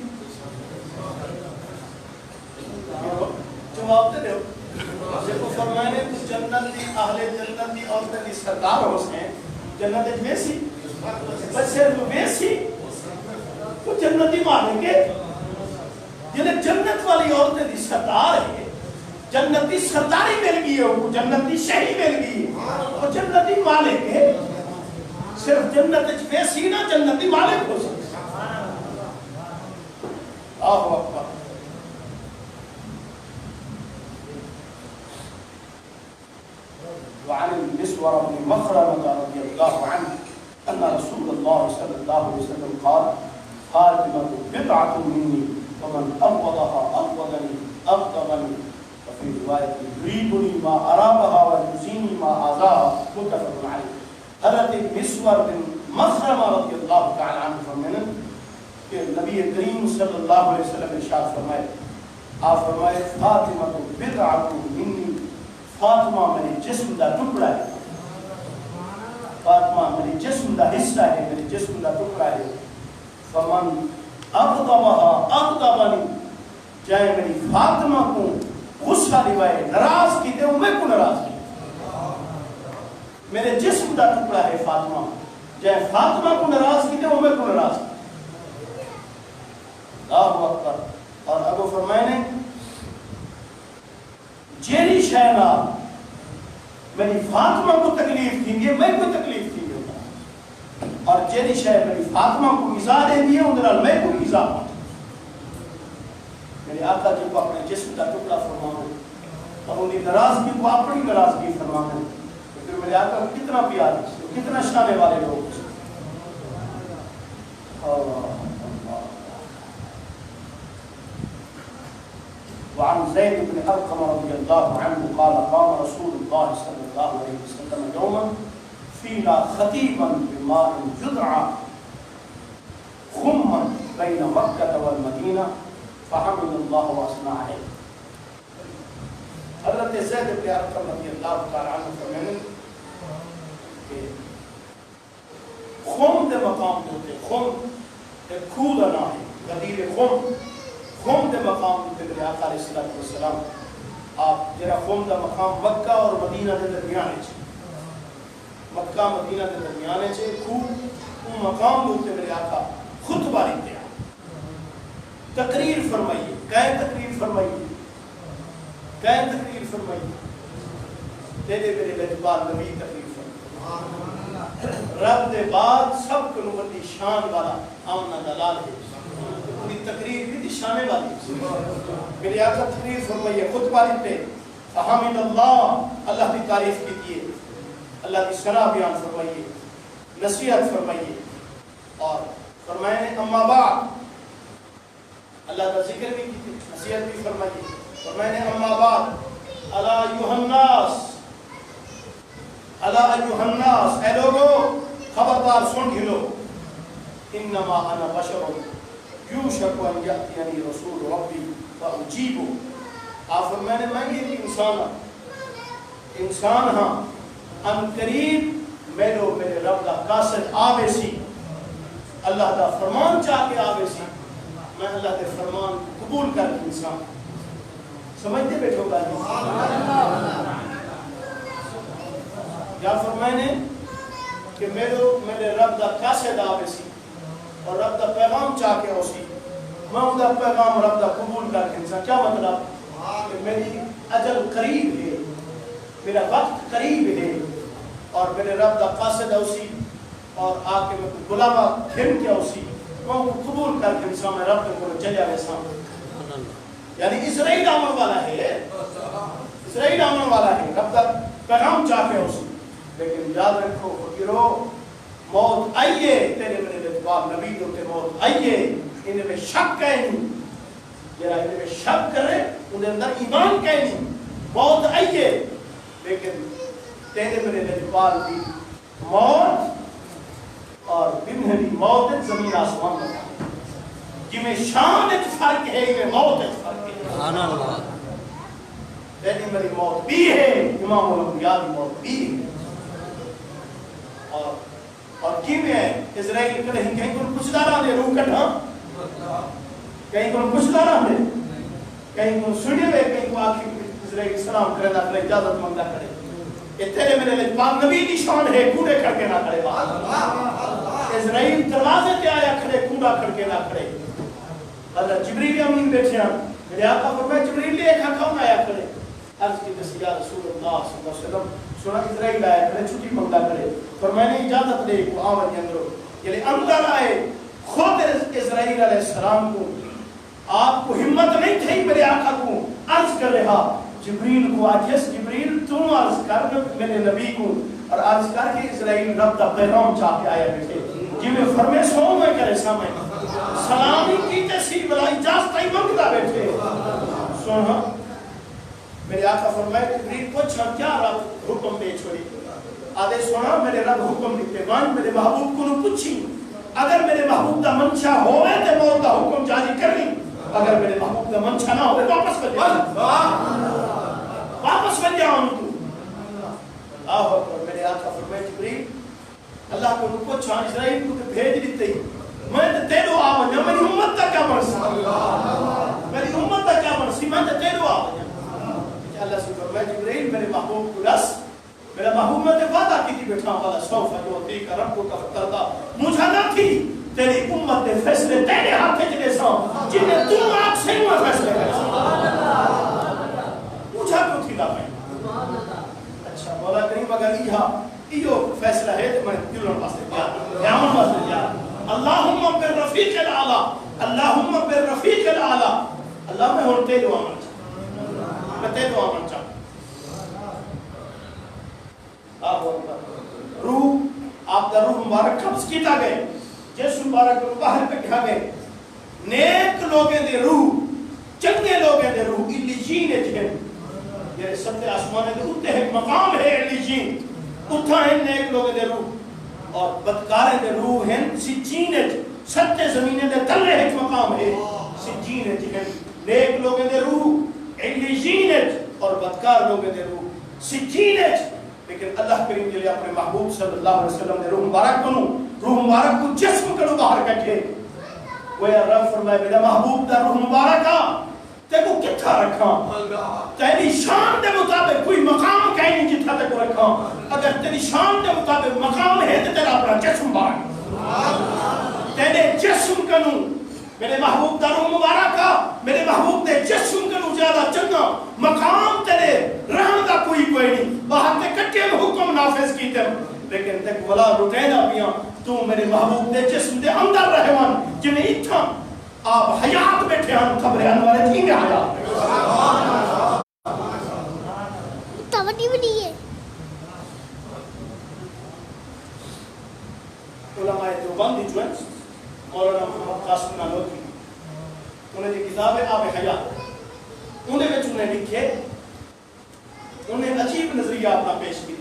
جواب دے دو جب کو فرمائے تو جنت دی اہل جنت دی عورتیں بھی سردار ہو سکیں جنت ویسی بس صرف ویسی تو جنتی مانیں گے جنہیں جنت والی عورتیں دی سردار ہے جنتی سرداری مل گئی ہے جنتی شہی مل گئی ہے اور جنتی مالک ہے صرف جنت ویسی نہ جنتی مالک ہو سکتے آہو اکبر وعن النسوة مسور بن مخرمة رضي الله عنه أن رسول الله صلى الله عليه وسلم قال فاطمة بضعة مني ومن أبغضها أبغضني وفي رواية يريبني ما أرابها ويزيني ما آذاها متفق عليه. حضرت مسور بن مخرمہ رضی اللہ تعالی عنہ فرماتے ہیں کہ نبی کریم صلی اللہ علیہ وسلم ارشاد فرمائے، آپ فرمائے فاطمہ بضعۃ منی، فاطمہ میرے جسم کا ٹکڑا ہے، فاطمہ میرے جسم کا حصہ ہے، میرے جسم کا ٹکڑا ہے. فمن اغضبها اغضبنی، چاہے میری فاطمہ کو غصہ دلائے، ناراض کی دے میں کو ناراض کی، میرے جسم کا ٹکڑا ہے فاطمہ، چاہے فاطمہ کو ناراض کی دے میں کو ناراض کی. اللہ اکبر. اور ابو فرمائے نے جیری شہنا میری فاطمہ کو تکلیف تھی یہ میں کو تکلیف تھی ہوتا، اور جیری شہر میری فاطمہ کو ایزا دے دیے اندر میں کو ایزا پہنچا. میرے آقا جی کو اپنے جسم کا ٹکڑا فرمانے اور ان کی ناراضگی کو اپنی ناراضگی فرمانے، پھر میرے آقا کو کتنا پیار ہے، کتنا شانے والے لوگ. وعن زيد بن أرقم رضي الله عنه قال قام رسول الله صلى الله عليه وسلم يوما فينا خطيبا بماء جذعا خما بين مكة والمدينة فحمد الله وأثنى عليه. حضرت زید بن ارقم رضی اللہ تعالی عنہ فرماتے کہ خم دے مقام ہوتے، خم ایک کھو دا نام ہے، غدیر خم دے مقام ہوتے میرے آقا علیہ السلام. آپ جرا خم دا مقام مکہ اور مدینہ دے درمیانے چھے، مکہ مدینہ دے درمیانے چھے کھو مقام ہوتے میرے آقا خطبہ لیتے ہیں، تقریر فرمائیے. کہیں تقریر فرمائیے، کہیں تقریر فرمائیے، تیرے میرے لجبال نبی تقریر فرمائیے. رب دے بعد سب کو نوردی شان والا آمنہ دلال ہے، انہی تقریر بھی دی شانے والی. میرے آقا تقریر فرمائیے، خطبہ لیتے فحمد اللہ کی تعریف کیجئے، اللہ کی ثنا بیان فرمائیے، نصیحت فرمائیے. اور فرمائے اما بعد، اللہ کا ذکر بھی کیجئے، نصیحت بھی فرمائیے. فرمائے اما بعد الا ایھا الناس، الا ایھا الناس، اے لوگو خبردار سن گھلو، انما انا بشر یوشک ان یأتینی رسول ربی فاجیبو. آپ فرمائے میں یہ انسان ہاں، ان قریب میرے رب دا قاصد آوے سی، اللہ دا فرمان چاہ کے آوے سی، میں اللہ دے فرمان قبول کر کے انسان. سمجھتے بیٹھو گا یا فرمائنے کہ میرے رب دا قاصد آوے سی اور رب دا پیغام چاہ کے ہو سی، میں ان دا پیغام رب دا قبول کر کے انسان. کیا مطلب کہ میری اجل قریب ہے، میرا وقت قریب ہے، اور میرے رب دا قاصد ہو سی اور آکے میں غلامہ پھر کیا ہو سی، میں ان کو قبول کر کے انسان میں رب کو چلے آوے سام. یعنی اسرائیل آمن والا ہے، اسرائیل آمن والا ہے، رب دا پیغام چاہ کے ہو سی. لیکن یاد رکھو فقیرو، موت آئیے، تیرے میرے لجباب نبی دوتے موت آئیے، انہیں میں شک کہیں نہیں، جرا انہیں میں شک کرے انہیں اندر ایمان کہیں نہیں. موت آئیے، لیکن تیرے میرے لجباب بھی موت اور بمہری موت زمین آسمان بتا جی میں شان ایک فرق ہے، میں موت ایک فرق ہے. سبحان اللہ. تیری میری موت بھی ہے، امام الانبیاء کی موت بھی ہے. اور کی میں اسرائیل کہیں کو کچھ دارا دے روح کٹھا، کہیں کو کچھ دارا دے، کہیں کو سنے ہوئے، کہیں کو آخر اسرائیل سلام کرے نہ کرے، اجازت منگا کرے. یہ تیرے میرے لجباب نبی کی شان ہے، کوڑے کھڑ کے نہ کرے. اسرائیل دروازے پہ آیا کھڑے، کوڑا کھڑ کے نہ کھڑے. حضرت جبریل امین بیٹھے ہیں، میرے آقا فرمائے جبریل لے کھا کھاؤں آیا کھڑے. عرض کی دس یا رسول اللہ صلی اللہ علیہ وسلم، سنا اسرائیل آیا کھڑے، چھٹی منگا کرے. فرمائے نے اجازت دے کو آمد اندرو، یعنی اندر آئے. خود اسرائیل علیہ السلام کو آپ کو ہمت نہیں تھی میرے آقا کو عرض کر رہا. جبریل کو آجیس جبریل تم عرض کر میرے نبی کو اور عرض کر کے اسرائیل رب دا پیغام چاہ کے آیا بیٹھے جی میں فرمے سو میں کرے سامنے سلامی کیتے سی بلا اجازت ہی منگتا بیٹھے سونا میرے آقا فرمائے جبریل پوچھا کیا رب حکم دے چھوڑی آدھے سونا میرے رب حکم دیتے وان میرے محبوب کو نو پوچھی اگر میرے محبوب دا منشا ہوئے تے موت دا حکم جاری کرنی اگر میرے محبوب دا منشا نہ ہوئے واپس کر جائے واپس کر جائے ان کو آہ اکبر میرے آقا فرمائے جبریل اللہ کو نو پوچھا اسرائیل کو تے بھیج دیتے ہی میں تے تیرو آوانیا میری امت دا کیا برسی میری امت دا کیا برسی میں تے تیرو آوانیا اللہ سے فرمائے جبریل میرے محبوب کو رس میرا محبوب میں تے وعدہ کی تھی بیٹھا والا سوفا جو تی کا رب کو کرتا مجھا نہ تھی تیری امت دے فیصلے تیرے ہاتھ چلے سا جنہیں تم آپ سے میں فیصلے کرے مجھا کیوں تھی لا میں اچھا مولا کریم اگر ایہو فیصلہ ہے تو میں دلوں پاسے کیا قیامت پاسے کیا اللہم بالرفیق العالی اللہم بالرفیق العالی اللہ میں ہونتے دعا من چاہ میں تے دعا من چاہ روح آپ دا روح مبارک قبض کیتا گئے جس مبارک روح باہر پہ کھا گئے نیک لوگیں دے روح چنگے لوگیں دے روح علیجین جن یہ ستے آسمانے دے اتے ایک مقام ہے علیجین اتھا ہیں نیک لوگیں دے روح اور بدکاریں دے روح ہیں سجین ستے زمینیں دے تلے ایک مقام ہے سجین جن نیک لوگیں دے روح علیجین اور بدکار لوگیں دے روح سجین لیکن اللہ کریم کے لیے اپنے محبوب صلی اللہ علیہ وسلم نے روح مبارک کنو روح مبارک کو جسم کنو باہر کٹھے وہ یا رب فرمائے میرا محبوب دا روح مبارکہ تے کو کتھا رکھا تیری شان دے مطابق کوئی مقام کہیں نہیں جتھا تے کو رکھا اگر تیری شان دے مطابق مقام ہے تو تیرا اپنا جسم بارک تیرے جسم کنو میرے محبوب دا روح مبارکہ میرے محبوب دے جسم کنو زیادہ چنگا مقام تیرے رہن دا کوئی نہیں باہر تے کٹے میں حکم نافذ کیتے لیکن تک ولا لٹینا پیاں تو میرے محبوب دے جسم دے اندر رہوان جنہیں اتھا آپ حیات بیٹھے ہم خبریں انوارے تھی میں حیات توڑی بڑی ہے علماء دیوبند جو ہیں مولانا محمد قاسم نانوتوی انہیں جو کتاب ہے آب حیات انہیں میں چونہیں لکھے انہیں عجیب نظریہ اپنا پیش کی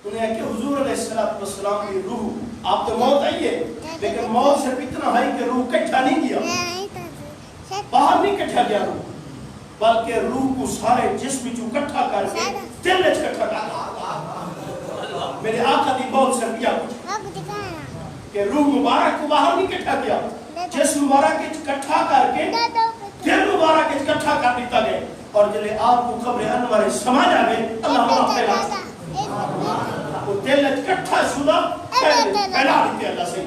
انہیں کہ حضور علیہ السلام کی روح آپ تو موت آئی ہے لیکن موت صرف اتنا ہے کہ روح کٹھا نہیں کیا باہر نہیں کٹھا گیا روح بلکہ روح کو سارے جسم جو کٹھا کر کے دل میں کٹھا کر میرے آقا دی بہت سرپیہ کچھ کہ روح مبارک کو باہر نہیں کٹھا کیا جسم مبارک کٹھا کر کے دل مبارک کٹھا کر دیتا گئے اور جلے آپ کو قبر انوار سمجھ آگے اللہ اللہ پھیلا وہ دل کٹھا شدہ پھیلا دیتے اللہ سے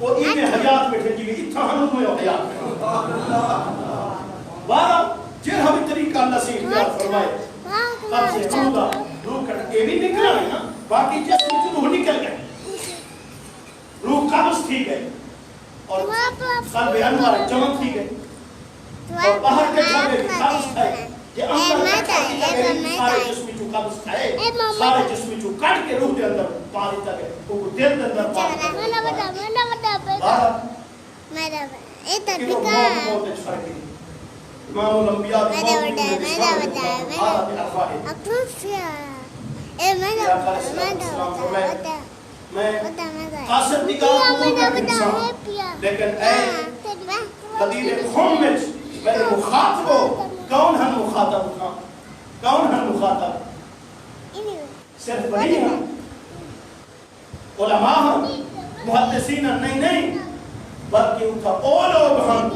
وہ ایمیں حیات بیٹھے جی اتھا ہنو میں حیات بیٹھے بارا جن ہمیں طریقہ اللہ سے اختیار فرمائے تب سے ہمودہ روح کٹ یہ بھی نکلا ہے نا باقی جسم جو روح نکل گئے روح قابض تھی گئے اور قلب انوار جمع تھی گئے اور باہر کے چھاگے بھی قابض تھائے یہ اندر کٹھا کی جگہ سارے جسمی جو قابض تھائے سارے جسمی جو کٹ کے روح دے اندر پاری تک ہے وہ دل دے اندر پاری تک ہے بارہ کہ وہ موت ایک فرق ہے امام الانبیاء دی موت کی بشار ہے حالت افواہ ہے میں قاسم نگاہ قبول کر انسان لیکن اے قدیر خون میں میرے مخاطب ہو کون ہم مخاطب تھا کون ہم مخاطب صرف بڑی ہیں علماء ہیں محدثین نہیں بلکہ اتھا او لوگ ہم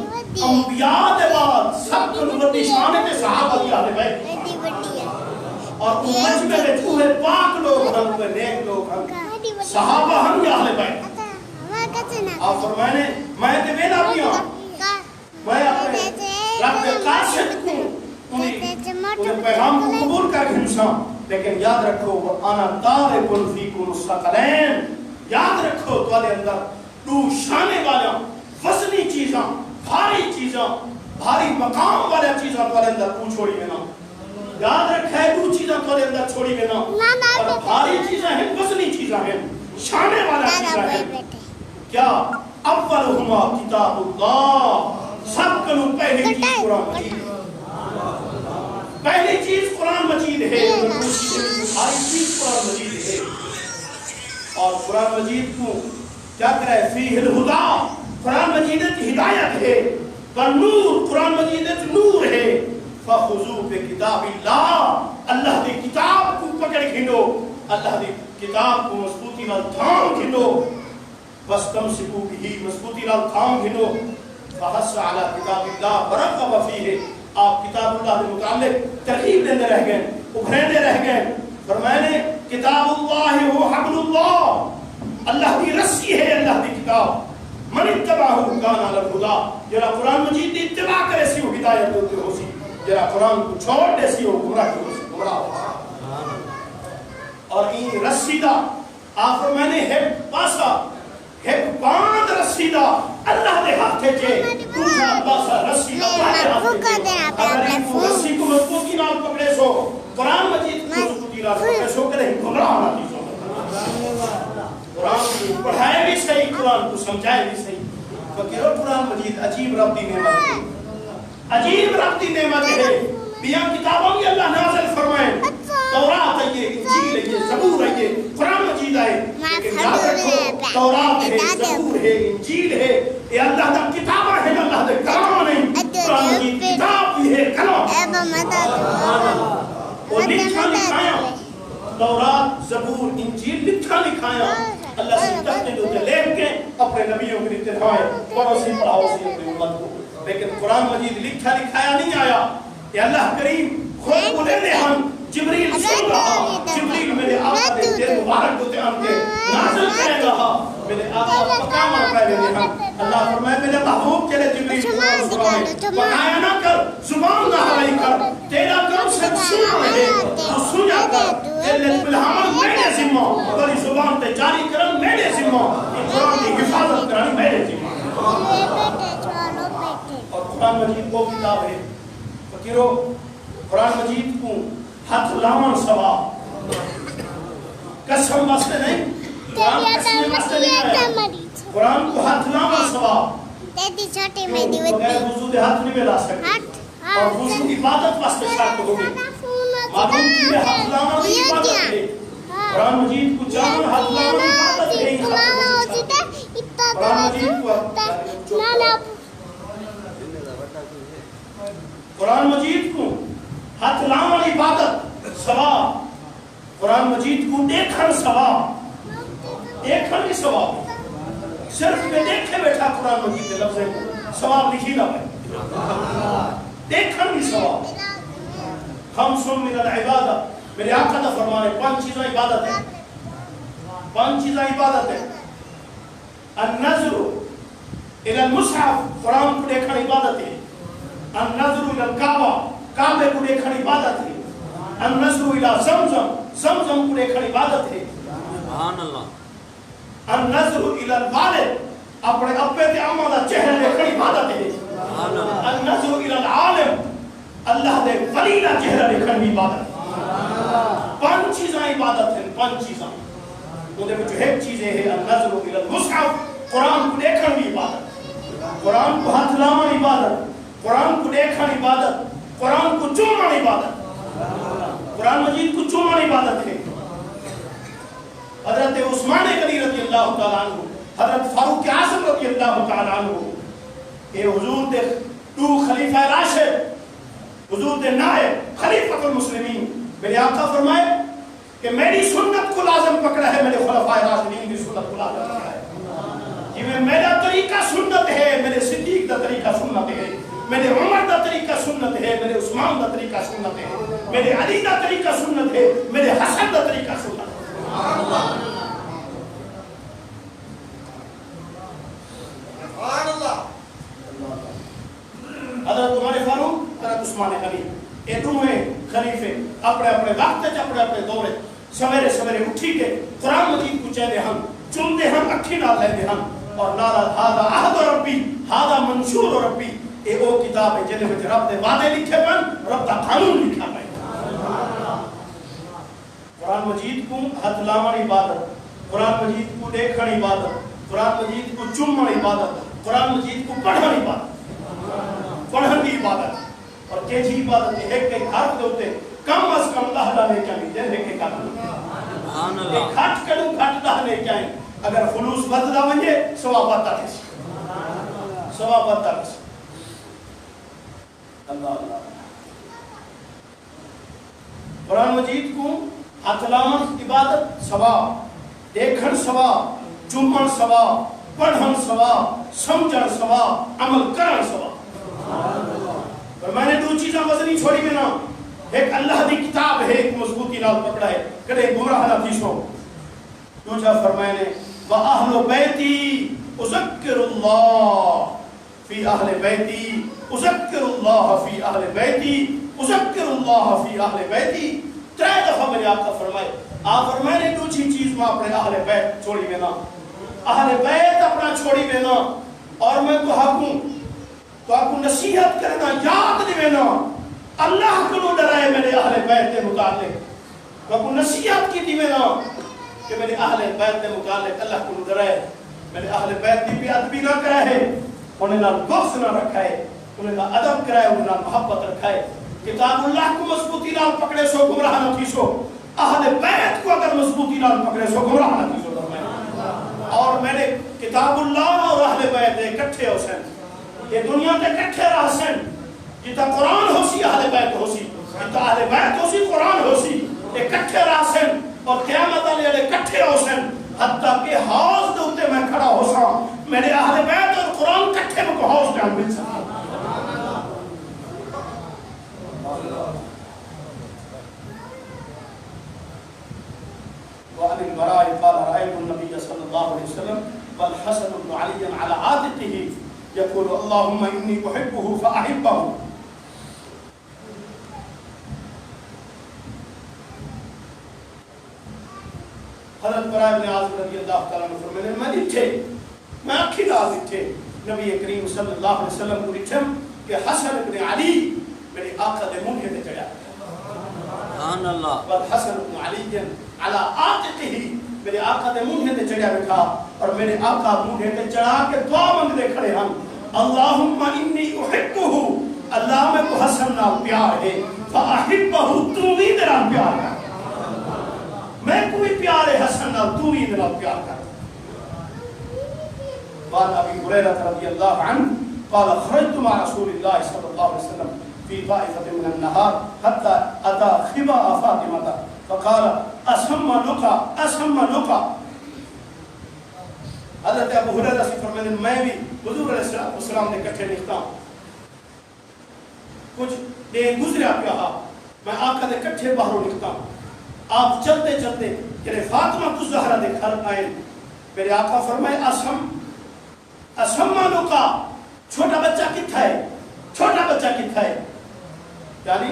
انبیاء دے بعد سب کو نبتی شانے دے صحابہ دی آلے بیٹھ اور ان مجمع میں چوہے پاک لوگ ہم کوئے نیک لوگ ہم صحابہ ہم یا اہل بیت آپ فرمائنے میں تے بیدا پیا میں اپنے رب قاصد کو انہیں پیغام کو قبول کر کے انسان لیکن یاد رکھو انا طارق فیکم الثقلین یاد رکھو تو آلے اندر تو شانے والا وزنی چیزاں بھاری چیزاں بھاری مقام والا چیزاں تو آلے اندر تو چھوڑی میں نا یاد رکھے دو چیزیں تو اندر چھوڑی گئے نا اور بھاری چیزیں ہیں وزنی چیزیں ہیں شانے والا چیزیں ہیں کیا اولہما کتاب اللہ سب کنو پہلی چیز قرآن مجید پہلی چیز قرآن مجید ہے بھاری چیز قرآن مجید ہے اور قرآن مجید کو کیا کرے فیہ الہدا قرآن مجید ہدایت ہے والنور قرآن مجید نور ہے فخذو بکتاب اللہ اللہ دی کتاب کو پکڑ گھنو اللہ دی کتاب کو مضبوطی نال تھام گھنو واستمسکوا بھی مضبوطی نال تھام گھنو فحث علی کتاب اللہ ورغب فیہ آپ کتاب اللہ کے متعلق ترغیب دیندے رہ گئے ابھرندے رہ گئے فرمانے کتاب اللہ وہ حبل اللہ اللہ کی رسی ہے اللہ کی کتاب من اتباہو کان علی الہدا جرا قرآن مجید دی اتباع کرے سی وہ ہدایت ہوتے ہو سی جرا قرآن کو چھوڑ دے سی وہ گمراہ ہو سی گمراہ اور این رسی دا آخر میں نے ہیپ پاسا ہیپ باند رسی دا اللہ دے ہاتھ ہے جے دوسرا پاسا رسی دا پانے ہاتھ ہے اگر این رسی کو مضبوطی نال پکڑے سو قرآن مجید کو مضبوطی نال پکڑے سو کرے گمراہ نہ دی سو قرآن کو پڑھائے بھی صحیح قرآن کو سمجھائے بھی صحیح فکرو قرآن مجید عجیب رب دی نعمت ہے عجیب رب دی نعمت ہے بیان کتابوں کی اللہ نازل فرمائے تورات ہے یہ انجیل ہے یہ زبور ہے یہ قرآن مجید ہے لیکن یاد رکھو تورات ہے زبور ہے انجیل ہے یہ اللہ دا کتاب ہے اللہ دے کلام نہیں قرآن مجید کتاب بھی ہے کلام اور لکھا لکھایا تورات زبور انجیل لکھا لکھایا اللہ سے تحتے دوتے لے کے اپنے نبیوں کے لیے دکھائے پڑوسی پڑھاؤ سے اپنی امت کو لیکن قرآن مجید لکھا لکھایا نہیں آیا کہ اللہ کریم خود بولے دے ہم جبریل سن رہا جبریل میرے آقا دے دیر مبارک دوتے ہم کے نازل کرے رہا میرے آقا پکامر پہلے دے ہم اللہ فرمائے میرے محبوب کے لئے جبریل قرآن سنائے پکایا نہ کر زبان نہ ہلائی کر تیرا کم سے سن رہے تو سنیا کر تیرے بلحامل میرے ذمہ بلی زبان تے جاری کرن میرے ذمہ قرآن کی حفاظت کرن میرے ذمہ اور قرآن مجید وہ کتاب ہے فکرو قرآن مجید کو ہاتھ لاؤن سوا قسم واسطے نہیں قرآن قسم واسطے نہیں ہے قرآن کو ہاتھ لاؤن سوا بغیر وضو دے ہاتھ نہیں ملا سکتے اور وضو عبادت واسطے شرط ہوگی معلوم کی ہاتھ لاؤن کی عبادت ہے قرآن مجید کو جان ہاتھ لاؤن عبادت ہے قرآن مجید کو قرآن مجید کو ہاتھ لاؤن عبادت ثواب قرآن مجید کو دیکھن ثواب دیکھن کی ثواب صرف میں دیکھے بیٹھا قرآن مجید کے لفظیں کو ثواب لکھی نہ پہ دیکھن کی ثواب خمس من العبادت میرے آقا دا فرمانے 5 چیزیں عبادت ہے 5 چیزیں عبادت ہے النظر الى المصحف قرآن کو دیکھن عبادت ہے النظر الى الکعبہ کعبے کو دیکھن عبادت ہے النظر الى زمزم زمزم کو دیکھن عبادت ہے سبحان اللہ النظر الى الوالد اپنے ابے تے اماں دا چہرہ دیکھن عبادت ہے سبحان اللہ النظر الى العالم اللہ دے ولی دا چہرہ دیکھن بھی عبادت ہے 5 چیزاں عبادت ہیں 5 چیزاں اودے وچ ایک چیز ہے النظر الى المصحف قرآن کو دیکھن بھی عبادت قرآن کو ہاتھ لاؤن عبادت قرآن کو دیکھن عبادت قرآن کو چومن عبادت قرآن مجید کو چومن عبادت ہے حضرت عثمان غنی رضی اللہ تعالیٰ عنہ حضرت فاروق اعظم رضی اللہ تعالیٰ عنہ یہ حضور دے 2 خلیفہ راشد حضور دے نائب خلیفۃ المسلمین میرے آقا فرمائے کہ میری سنت کو لازم پکڑا ہے میرے خلفائے راشدین کی سنت کو لازم پکڑا ہے جی میرا طریقہ سنت ہے میرے صدیق دا طریقہ سنت ہے میرے عمر دا طریقہ سنت ہے میرے عثمان دا طریقہ سنت ہے میرے علی دا طریقہ سنت ہے میرے حسن دا طریقہ سنت ہے حضرت عمر فاروق حضرت عثمان غنی یہ دوویں خلیفے اپنے اپنے وقت اپنے اپنے دورے سویرے سویرے اٹھی کے قرآن مجید کو چہدے ہم چلتے ہم اکھی نال لیندے ہم اور نالا ہادا عہد ربی ہادا منشور ربی یہ وہ کتاب ہے جنہیں میں رب دے وعدے لکھے پن رب دا قانون لکھا پائے قرآن مجید کو ہاتھ لاون عبادت، قرآن مجید کو دیکھن عبادت، قرآن مجید کو چومن عبادت، قرآن مجید کو پڑھن عبادت، پڑھن کی عبادت اور کیجی عبادت ایک ایک حرف دوتے کم از کم 10 لانے چاہیے دے ایک ایک سبحان اللہ کھٹ کڑو کھٹ لانے چاہیے اگر خلوص بدلا ونجے ثواب آتا ہے ثواب آتا ہے اللہ اللہ قرآن مجید کو ہاتھ لاون عبادت ثواب، دیکھن ثواب، چومن ثواب، پڑھن ثواب، سمجھن ثواب، عمل کرن ثواب۔ اور میں نے دو چیزاں وزنی چھوڑی میں نا، ایک اللہ دی کتاب ہے، ایک مضبوطی نال پکڑا ہے کدے گمراہ نہ تھیسو۔ دوجا فرمائے نے وَأَهْلُ بَيْتِي أُذَكِّرُ اللَّهَ فِي أَهْلِ بَيْتِي أُذَكِّرُ اللَّهَ فِي أَهْلِ بَيْتِي أُذَكِّرُ اللَّهَ فِي أَهْلِ بَيْتِي۔ 3 دفعہ میرے آقا فرمائے آپ فرمائے نے دوسری چیز میں اپنے اہل بیت چھوڑی میں نا، اہل بیت اپنا چھوڑی میں نا، اور میں تو آپ کو نصیحت کرنا یاد دی نا اللہ کو ڈرائے میرے اہل بیت کے متعلق، میں کو نصیحت کی دی نا کہ میرے اہل بیت کے متعلق اللہ کو ڈرائے، میرے اہل بیت کی بھی ادبی نہ کرائے، انہیں نہ بغض نہ رکھائے، انہیں نہ ادب کرائے، انہیں نہ محبت رکھائے۔ کتاب اللہ کو مضبوطی نال پکڑے سو گمراہ نہ تھیسو، اہل بیت کو اگر مضبوطی نال پکڑے سو گمراہ نہ تھیسو۔ اور میں نے کتاب اللہ اور اہل بیت اکٹھے ہو سن، یہ دنیا تے اکٹھے رہ سن، جتا قرآن ہو سی اہل بیت ہو سی، جتا اہل بیت ہو سی قرآن ہو سی، اکٹھے رہ سن اور قیامت علیہ اکٹھے ہو سن، حتیٰ کہ حوض دوتے میں کھڑا ہو سا میرے اہل بیت اور قرآن کٹھے میں کو حوض جان مل سا۔ وعن البراء قال رأيت النبي صلى الله عليه وسلم والحسن بن علي على عادته يقول اللهم إني أحبه فأحبه۔ حضرت براء بن عازب رضی اللہ تعالیٰ عنہ فرماتے ہیں میں دیکھے میں آنکھی ڈال دیکھے نبی کریم صلی اللہ علیہ وسلم کو دیکھے کہ حسن بن علی میرے آقا دے منہ تے چڑھا سبحان اللہ، والحسن بن علی علی عاتقہ میرے آقا دے منہ تے چڑھا رکھا اور میرے آقا منہ تے چڑھا کے دعا مانگتے کھڑے ہم اللہم انی احبہ، اللہ میں کو حسن نال پیار ہے، فاحبہ تو بھی میرا پیار ہے، میں کوئی پیار ہے حسن نال تو بھی میرا پیار کر۔ بعد ابی ہریرہ رضی اللہ عنہ قال خرجت مع رسول اللہ صلی اللہ علیہ وسلم في طائفة من النهار حتى أتى خباء فاطمة فقال أسم نقا۔ حضرت ابو ہریرہ سے فرماتے ہیں میں بھی حضور علیہ السلام نے کٹھے لکھتا ہوں، کچھ دیر گزریا پیا میں آقا دے کٹھے باہروں لکھتا ہوں، آپ چلتے چلتے کہ فاطمہ کو زہرا دے گھر آئے، میرے آقا فرمائے اسم نقا، چھوٹا بچہ کتھا ہے، چھوٹا بچہ کتھا ہے، یعنی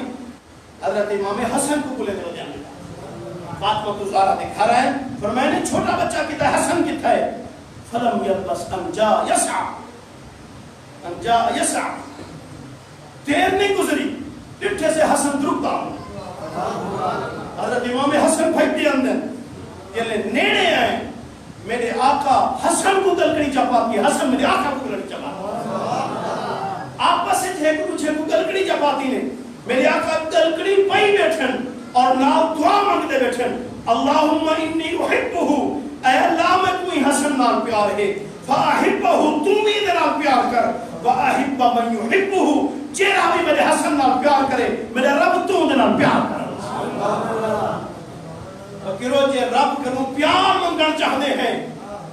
حضرت امام حسن کو بلے دو جانے فاطمہ کو زہرا دے گھر آئے، فرمائے نے چھوٹا بچہ کتھا ہے، حسن کتھا ہے، فلم یلبس ان جا یسع، دیر نہیں گزری ڈٹھے سے حسن درکتا ہوں، حضرت امام حسن پھیٹی اندر یہ لے نیڑے آئے، میرے آقا حسن کو گلکڑی چپاتی، حسن میرے آقا کو گلکڑی چپاتی، آپس سے تھے کو مجھے کو گلکڑی چپاتی نے، میرے آقا گلکڑی پائی بیٹھن اور نال دعا مانگتے بیٹھن اللہم انی احبہ، اے اللہ میں کوئی حسن نال پیار ہے، فاحبہ تو بھی نال پیار کر، واحب من یحبہ، جیرا بھی میرے حسن نال پیار کرے میرے رب تو نال پیار کر۔ فکرو جے رب کروں پیار منگن چاہتے ہیں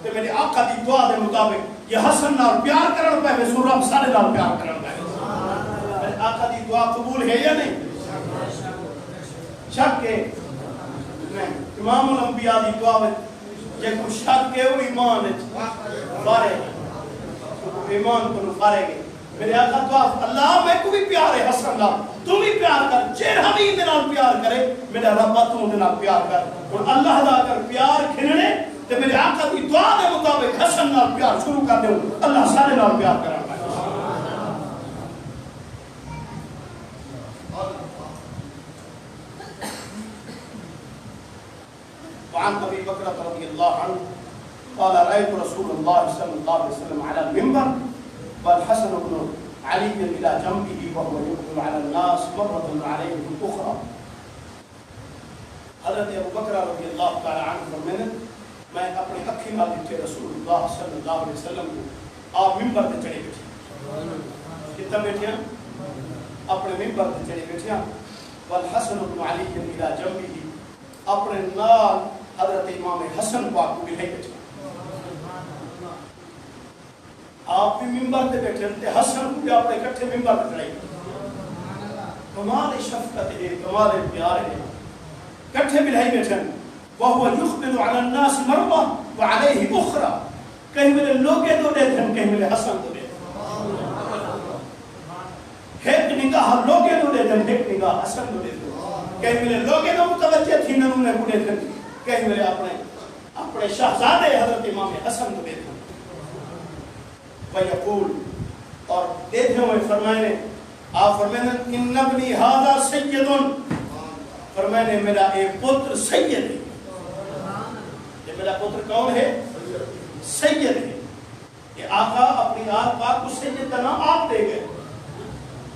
تو میرے آقا دی دعا دے مطابق یہ حسن نال پیار کرن پہ میں سو رب سارے نال پیار کرن پہ، میرے آقا دی دعا قبول ہے یا نہیں؟ شک ہے امام الانبیاء دی دعا میں جے کو شک ہے وہ ایمان ہے بارے ایمان کو نفارے گے، میرے آقا دعا اللہ میں کو بھی پیار ہے حسن نال تو بھی پیار کر، جیر ہمیں دنال پیار کرے میرا ربا تو دنال پیار کر، اور اللہ دا کر پیار کھننے تو میرے آقا دی دعا دے مطابق حسن نال پیار شروع کر دے اللہ سارے نال پیار کرا۔ قال رأيت رسول الله صلى الله عليه وسلم على المنبر والحسن بن علي إلى جنبه وهو يقبل على الناس مرة عليه أخرى. حضرت ابو بکر رضی اللہ تعالی عنہ فرماتے ہیں میں اپنی اکھی نال دیکھے رسول اللہ صلی اللہ علیہ وسلم کو آپ منبر تے چڑھے بیٹھے. کتنا بیٹھے ہیں؟ اپنے منبر تے چڑھے بیٹھے ہیں. والحسن بن علی الى جنبه اپنے نال حضرت امام حسن پاک کو بٹھائے بیٹھے. آپ بھی منبر تے بیٹھے تے حسن کو بھی اپنے اکٹھے منبر تے چڑھائے. کمال شفقت ہے، کمال پیار ہے. کٹھے بلہائی بیٹھے وہو یخبر علی الناس مرہ وعلیہ اخرى. کہیں میرے لوگے دو دے دھن، کہیں میرے حسن دو دے ایک نگاہ لوگے دو دے دھن، ایک نگاہ حسن دو دے دھن. کہیں میرے لوگے دو متوجہ تھی ننوں نے بڑے دھن، کہیں میرے اپنے شہزادے حضرت امام حسن دو دے دھن. ویقول اور دے دھن ہوئے فرمائنے آپ فرمائنے ان ابنی ھذا سیدن، فرمانے میرا ایک پتر سید ہے. یہ میرا پتر کون ہے؟ سید ہے. یہ آقا اپنی آل پاک کو سید کا نام آپ دے گئے.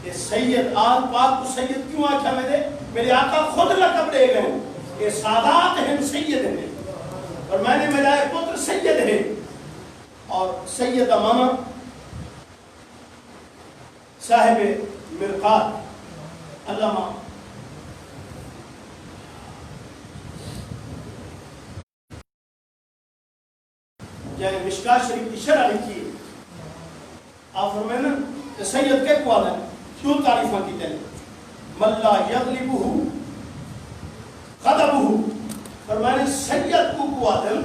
یہ سید آل پاک کو سید کیوں آکھا میرے آقا خود لقب دے گئے. یہ سادات ہیں، سید ہیں. فرمانے میرا ایک پتر سید ہے. اور سید امامہ صاحب مرقات علامہ یعنی مشکات شریف کی شرح لکھی. آپ فرمائیں کہ سید کے قوال ہیں کیوں تعریفہ کی دیں من لا یغلبہ غضبہ. فرمائیں سید کو قوال ہیں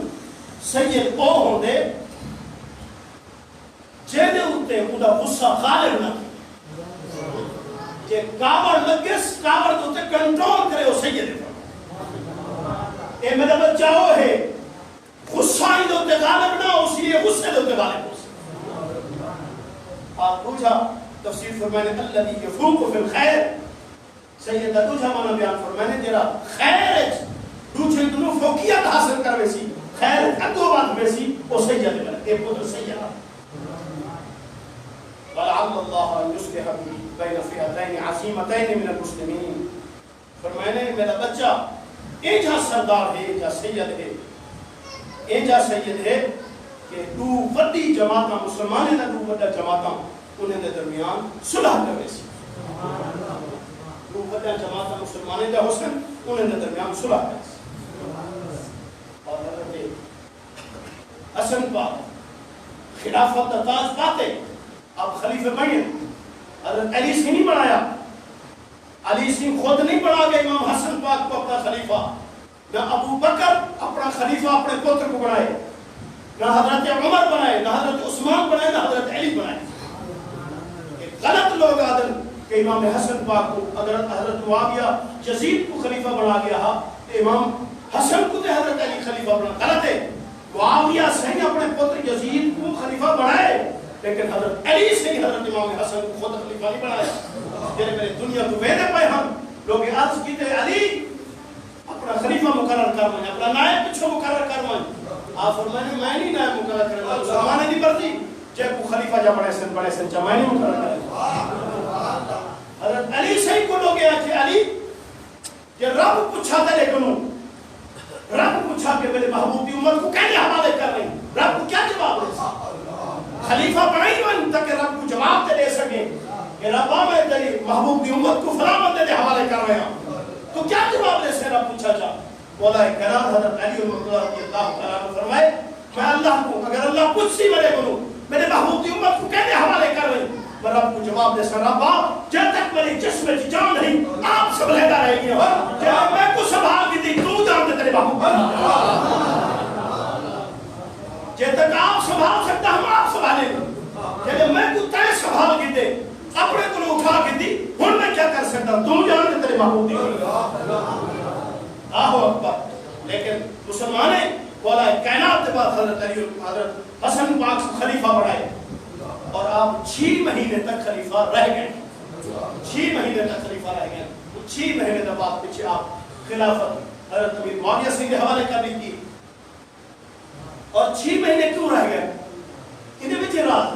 سید او ہوں دے جیدے ہوتے ہیں خدا غصہ غالب نہ جے کامر لگس کامر تو تے کنٹرول کرے ہو سید اے میرا بچہ ہو ہے غصہ ہی دوتے غالب نہ ہو، اسی لیے غصے دوتے غالب ہو. آپ پوچھا تفسیر فرمائنے الذی یفوق فی الخیر. سیدہ دوجہ مانا بیان فرمائنے تیرا خیر ہے دوچے دنوں فوقیت حاصل کروے سی خیر اگو بات میں سی وہ سید بنا اے پتر سیدہ. وَلَعَلَّ اللَّهَ أَن يُصْلِحَ بَيْنَ فِئَتَيْنِ عَظِيمَتَيْنِ مِنَ الْمُسْلِمِينَ. فرمائنے میرا بچہ ایجا سردار ہے، ایجا سید ہے، ایجا سید ہے کہ دو وڈی جماعتاں مسلمانیں دا دو وڈا جماعتاں انہیں دے درمیان صلح کرے سی. دو وڈا جماعتاں مسلمانیں دا حسن انہیں دے درمیان صلح کرے سی. اور حضرت حسن پاک خلافت دا تاج پاتے اب خلیفہ بنے. حضرت علی سے نہیں بنایا، علی سے خود نہیں بنا گئے امام حسن پاک کو اپنا خلیفہ. نہ ابو بکر اپنا خلیفہ اپنے پتر کو بنائے، نہ حضرت عمر بنائے، نہ حضرت عثمان بنائے، نہ حضرت علی بنائے. غلط لوگ آدم کہ امام حسن پاک کو حضرت معاویہ یزید کو خلیفہ بنا گیا امام حسن کو تے حضرت علی خلیفہ بنا. غلط ہے. معاویہ سے اپنے پتر یزید کو خلیفہ بنائے لیکن حضرت علی سے حضرت امام حسن کو خود خلیفہ نہیں بنایا. میرے دنیا کو ویدے پہ ہم لوگ عرض کیتے علی اپنا خلیفہ مقرر کر مائیں، اپنا نائب پچھو مقرر کر مائیں. آپ فرمائیں میں نہیں نائب مقرر کرنا، مسلمانے نہیں پڑتی جب کو خلیفہ جا بڑے سن چا میں نہیں مقرر کرنا. حضرت علی سے ہی کو لوگ گیا کہ علی کہ رب پوچھا دے کنوں، رب پوچھا کہ میرے محبوب کی امت کو کہنے حوالے کر رہے ہیں، رب کو کیا جواب دے خلیفہ بنائی من تاکہ رب کو جواب دے سکے کہ رب میں تیری محبوب کی امت کو فلاں بندے دے حوالے کر رہے ہیں تو کیا جواب دے سے رب پوچھا جا. مولا کرام حضرت علی رضی اللہ تعالیٰ عنہ فرمائے میں اللہ کو اگر اللہ کچھ سی بڑے بنوں میرے محبوب کی امت کو کہنے حوالے کر رہے میں رب کو جواب دے سا رب جب تک میری جسم کی جان نہیں آپ سب لہدہ رہے گی جب میں کو سنبھال کی تھی تو جانتے تیرے محبوب جب تک آپ سنبھال سکتا ہم آپ سنبھالیں گے جب میں کو تے سنبھال کی تھی اپنے کو اٹھا کی تھی ہن میں کیا کر سکتا تم جانتے تیرے محبوب دی آہو اکبر. لیکن مسلمانے والا کائنات کے بعد حضرت علی حضرت حسن پاک کو خلیفہ بنائے اور آپ 6 مہینے تک خلیفہ رہ گئے. 6 مہینے تک خلیفہ رہ گئے. 6 مہینے کے بعد پیچھے آپ خلافت حضرت امیر معاویہ سے کے حوالے کر لی تھی. اور 6 مہینے کیوں رہ گئے انہیں بھی چھ راز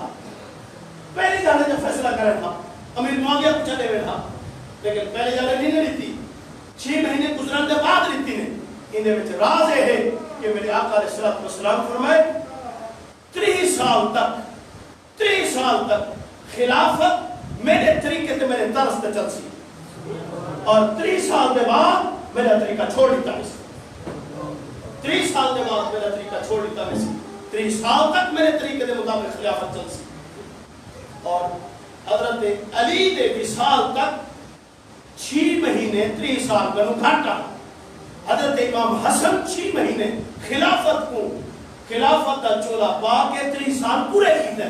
پہلے جانے جب فیصلہ کرے تھا امیر معاویہ کو چلے ہوئے تھا لیکن پہلے جانے نہیں لیتی 6 مہینے گزرنے کے بعد لیتی نے انہیں بھی راز ہے کہ میرے آقا علیہ السلام فرمائے 30 سال تک خلافت میرے طریقے سے میرے طرز سے چل سی اور 30 سال کے بعد میرا طریقہ چھوڑ دیتا ہے 30 سال کے بعد میرا طریقہ چھوڑ دیتا ہے 30 سال تک میرے طریقے کے مطابق خلافت چل سی اور حضرت علی دے وصال تک 6 مہینے 30 سال کا گھاٹا حضرت امام حسن 6 مہینے خلافت کا چولا پا کے 30 سال پورے کیتے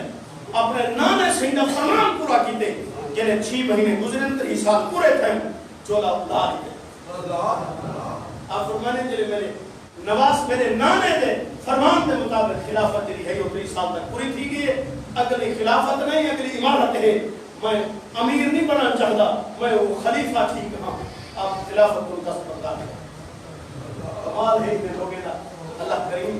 اپنے نانے سیدہ فرمان پورا کیتے جنہیں 6 مہینے گزرے 30 سال پورے تھے چولا لا دیتے آپ فرمانے جلے میرے نواز میرے نانے دے فرمان دے مطابق خلافت جلی ہے 30 سال تک پوری تھی گئی ہے اگلی خلافت نہیں اگلی عمارت ہے میں امیر نہیں بننا چاہتا میں وہ خلیفہ ٹھیک ہاں آپ خلافت کو دست بردار ہے کمال ہے اتنے لوگے دا اللہ کریم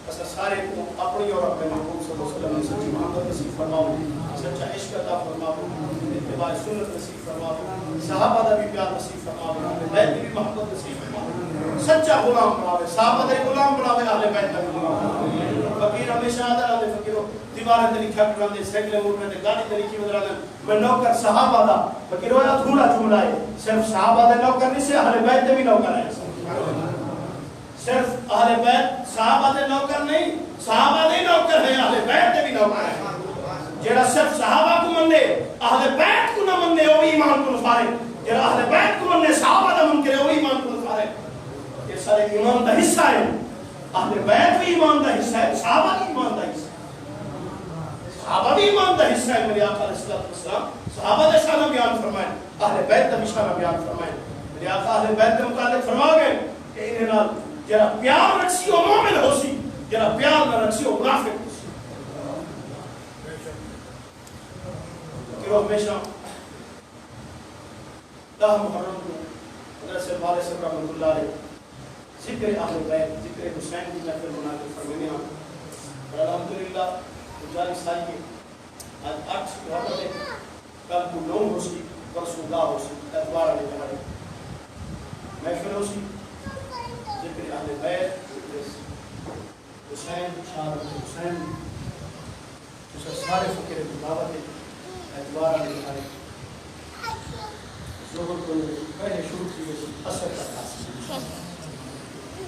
بس سارے کو اپنی اور اپنے محبوب صلی اللہ علیہ وسلم نے سچی محبت نصیب فرماؤ سچا عشق عطا فرماؤ اتباع سنت نصیب فرماؤ صحابہ دا بھی پیار نصیب فرماؤ بیت بھی محبت نصیب فرماؤ سچا غلام بناوے صحابہ دے غلام بناوے اہل بیت دا غلام فقیر ہمیشہ آدھر آدھے فقیروں دیوارے دلی کھٹ رہنے سیکلے موٹنے دے گاڑی دلی کی مدرانے میں نوکر صحابہ دا فقیروں یا دھولا جملہ ہے صرف صحابہ دے نوکر نہیں سے اہل بیت دے بھی نوکر ہے صرف اہل بیت صحابہ دے نوکر نہیں صحابہ دے نوکر ہیں اہل بیت دے بھی نوکر ہیں جیڑا صرف صحابہ کو مننے اہل بیت کو نہ مننے وہ ایمان کو نفارے جیڑا اہل بیت کو مننے صحابہ دا منکرے وہ ایمان کو نفارے یہ سارے ایمان دا حصہ ہے اہل بیت بھی ایمان دا حصہ ہے صحابہ بھی ایمان دا حصہ ہے صحابہ بھی ایمان دا حصہ ہے میرے آقا علیہ السلام صحابہ دے شانہ بیان فرمائے اہل بیت دا بھی شانہ بیان فرمائے میرے آقا اہل بیت کے متعلق فرما گئے کہ انہیں نال جرا پیار رکھسی و مومن ہو سی جرا پیار نہ رکھسی و منافق ہو سی کہ وہ ہمیشہ 10 محرم کو حضرت سے والد صاحب رحمۃ اللہ علیہ ذکر اہل بیت ذکر حسین کی محفل بنا کے فرمانے ہیں اور الحمدللہ 40 سال کے آج 8 محرم ہے کل کو 9 ہو سی پرسوں 10 ہو سی اتوار علیہ جہاں محفل ہو سی ذکر اہل بیت حسین شہادت حسین جو سارے فقیر کی دعوت ہے اتوار علیہ جہاں ظہر کو پہلے شروع کی اثر کا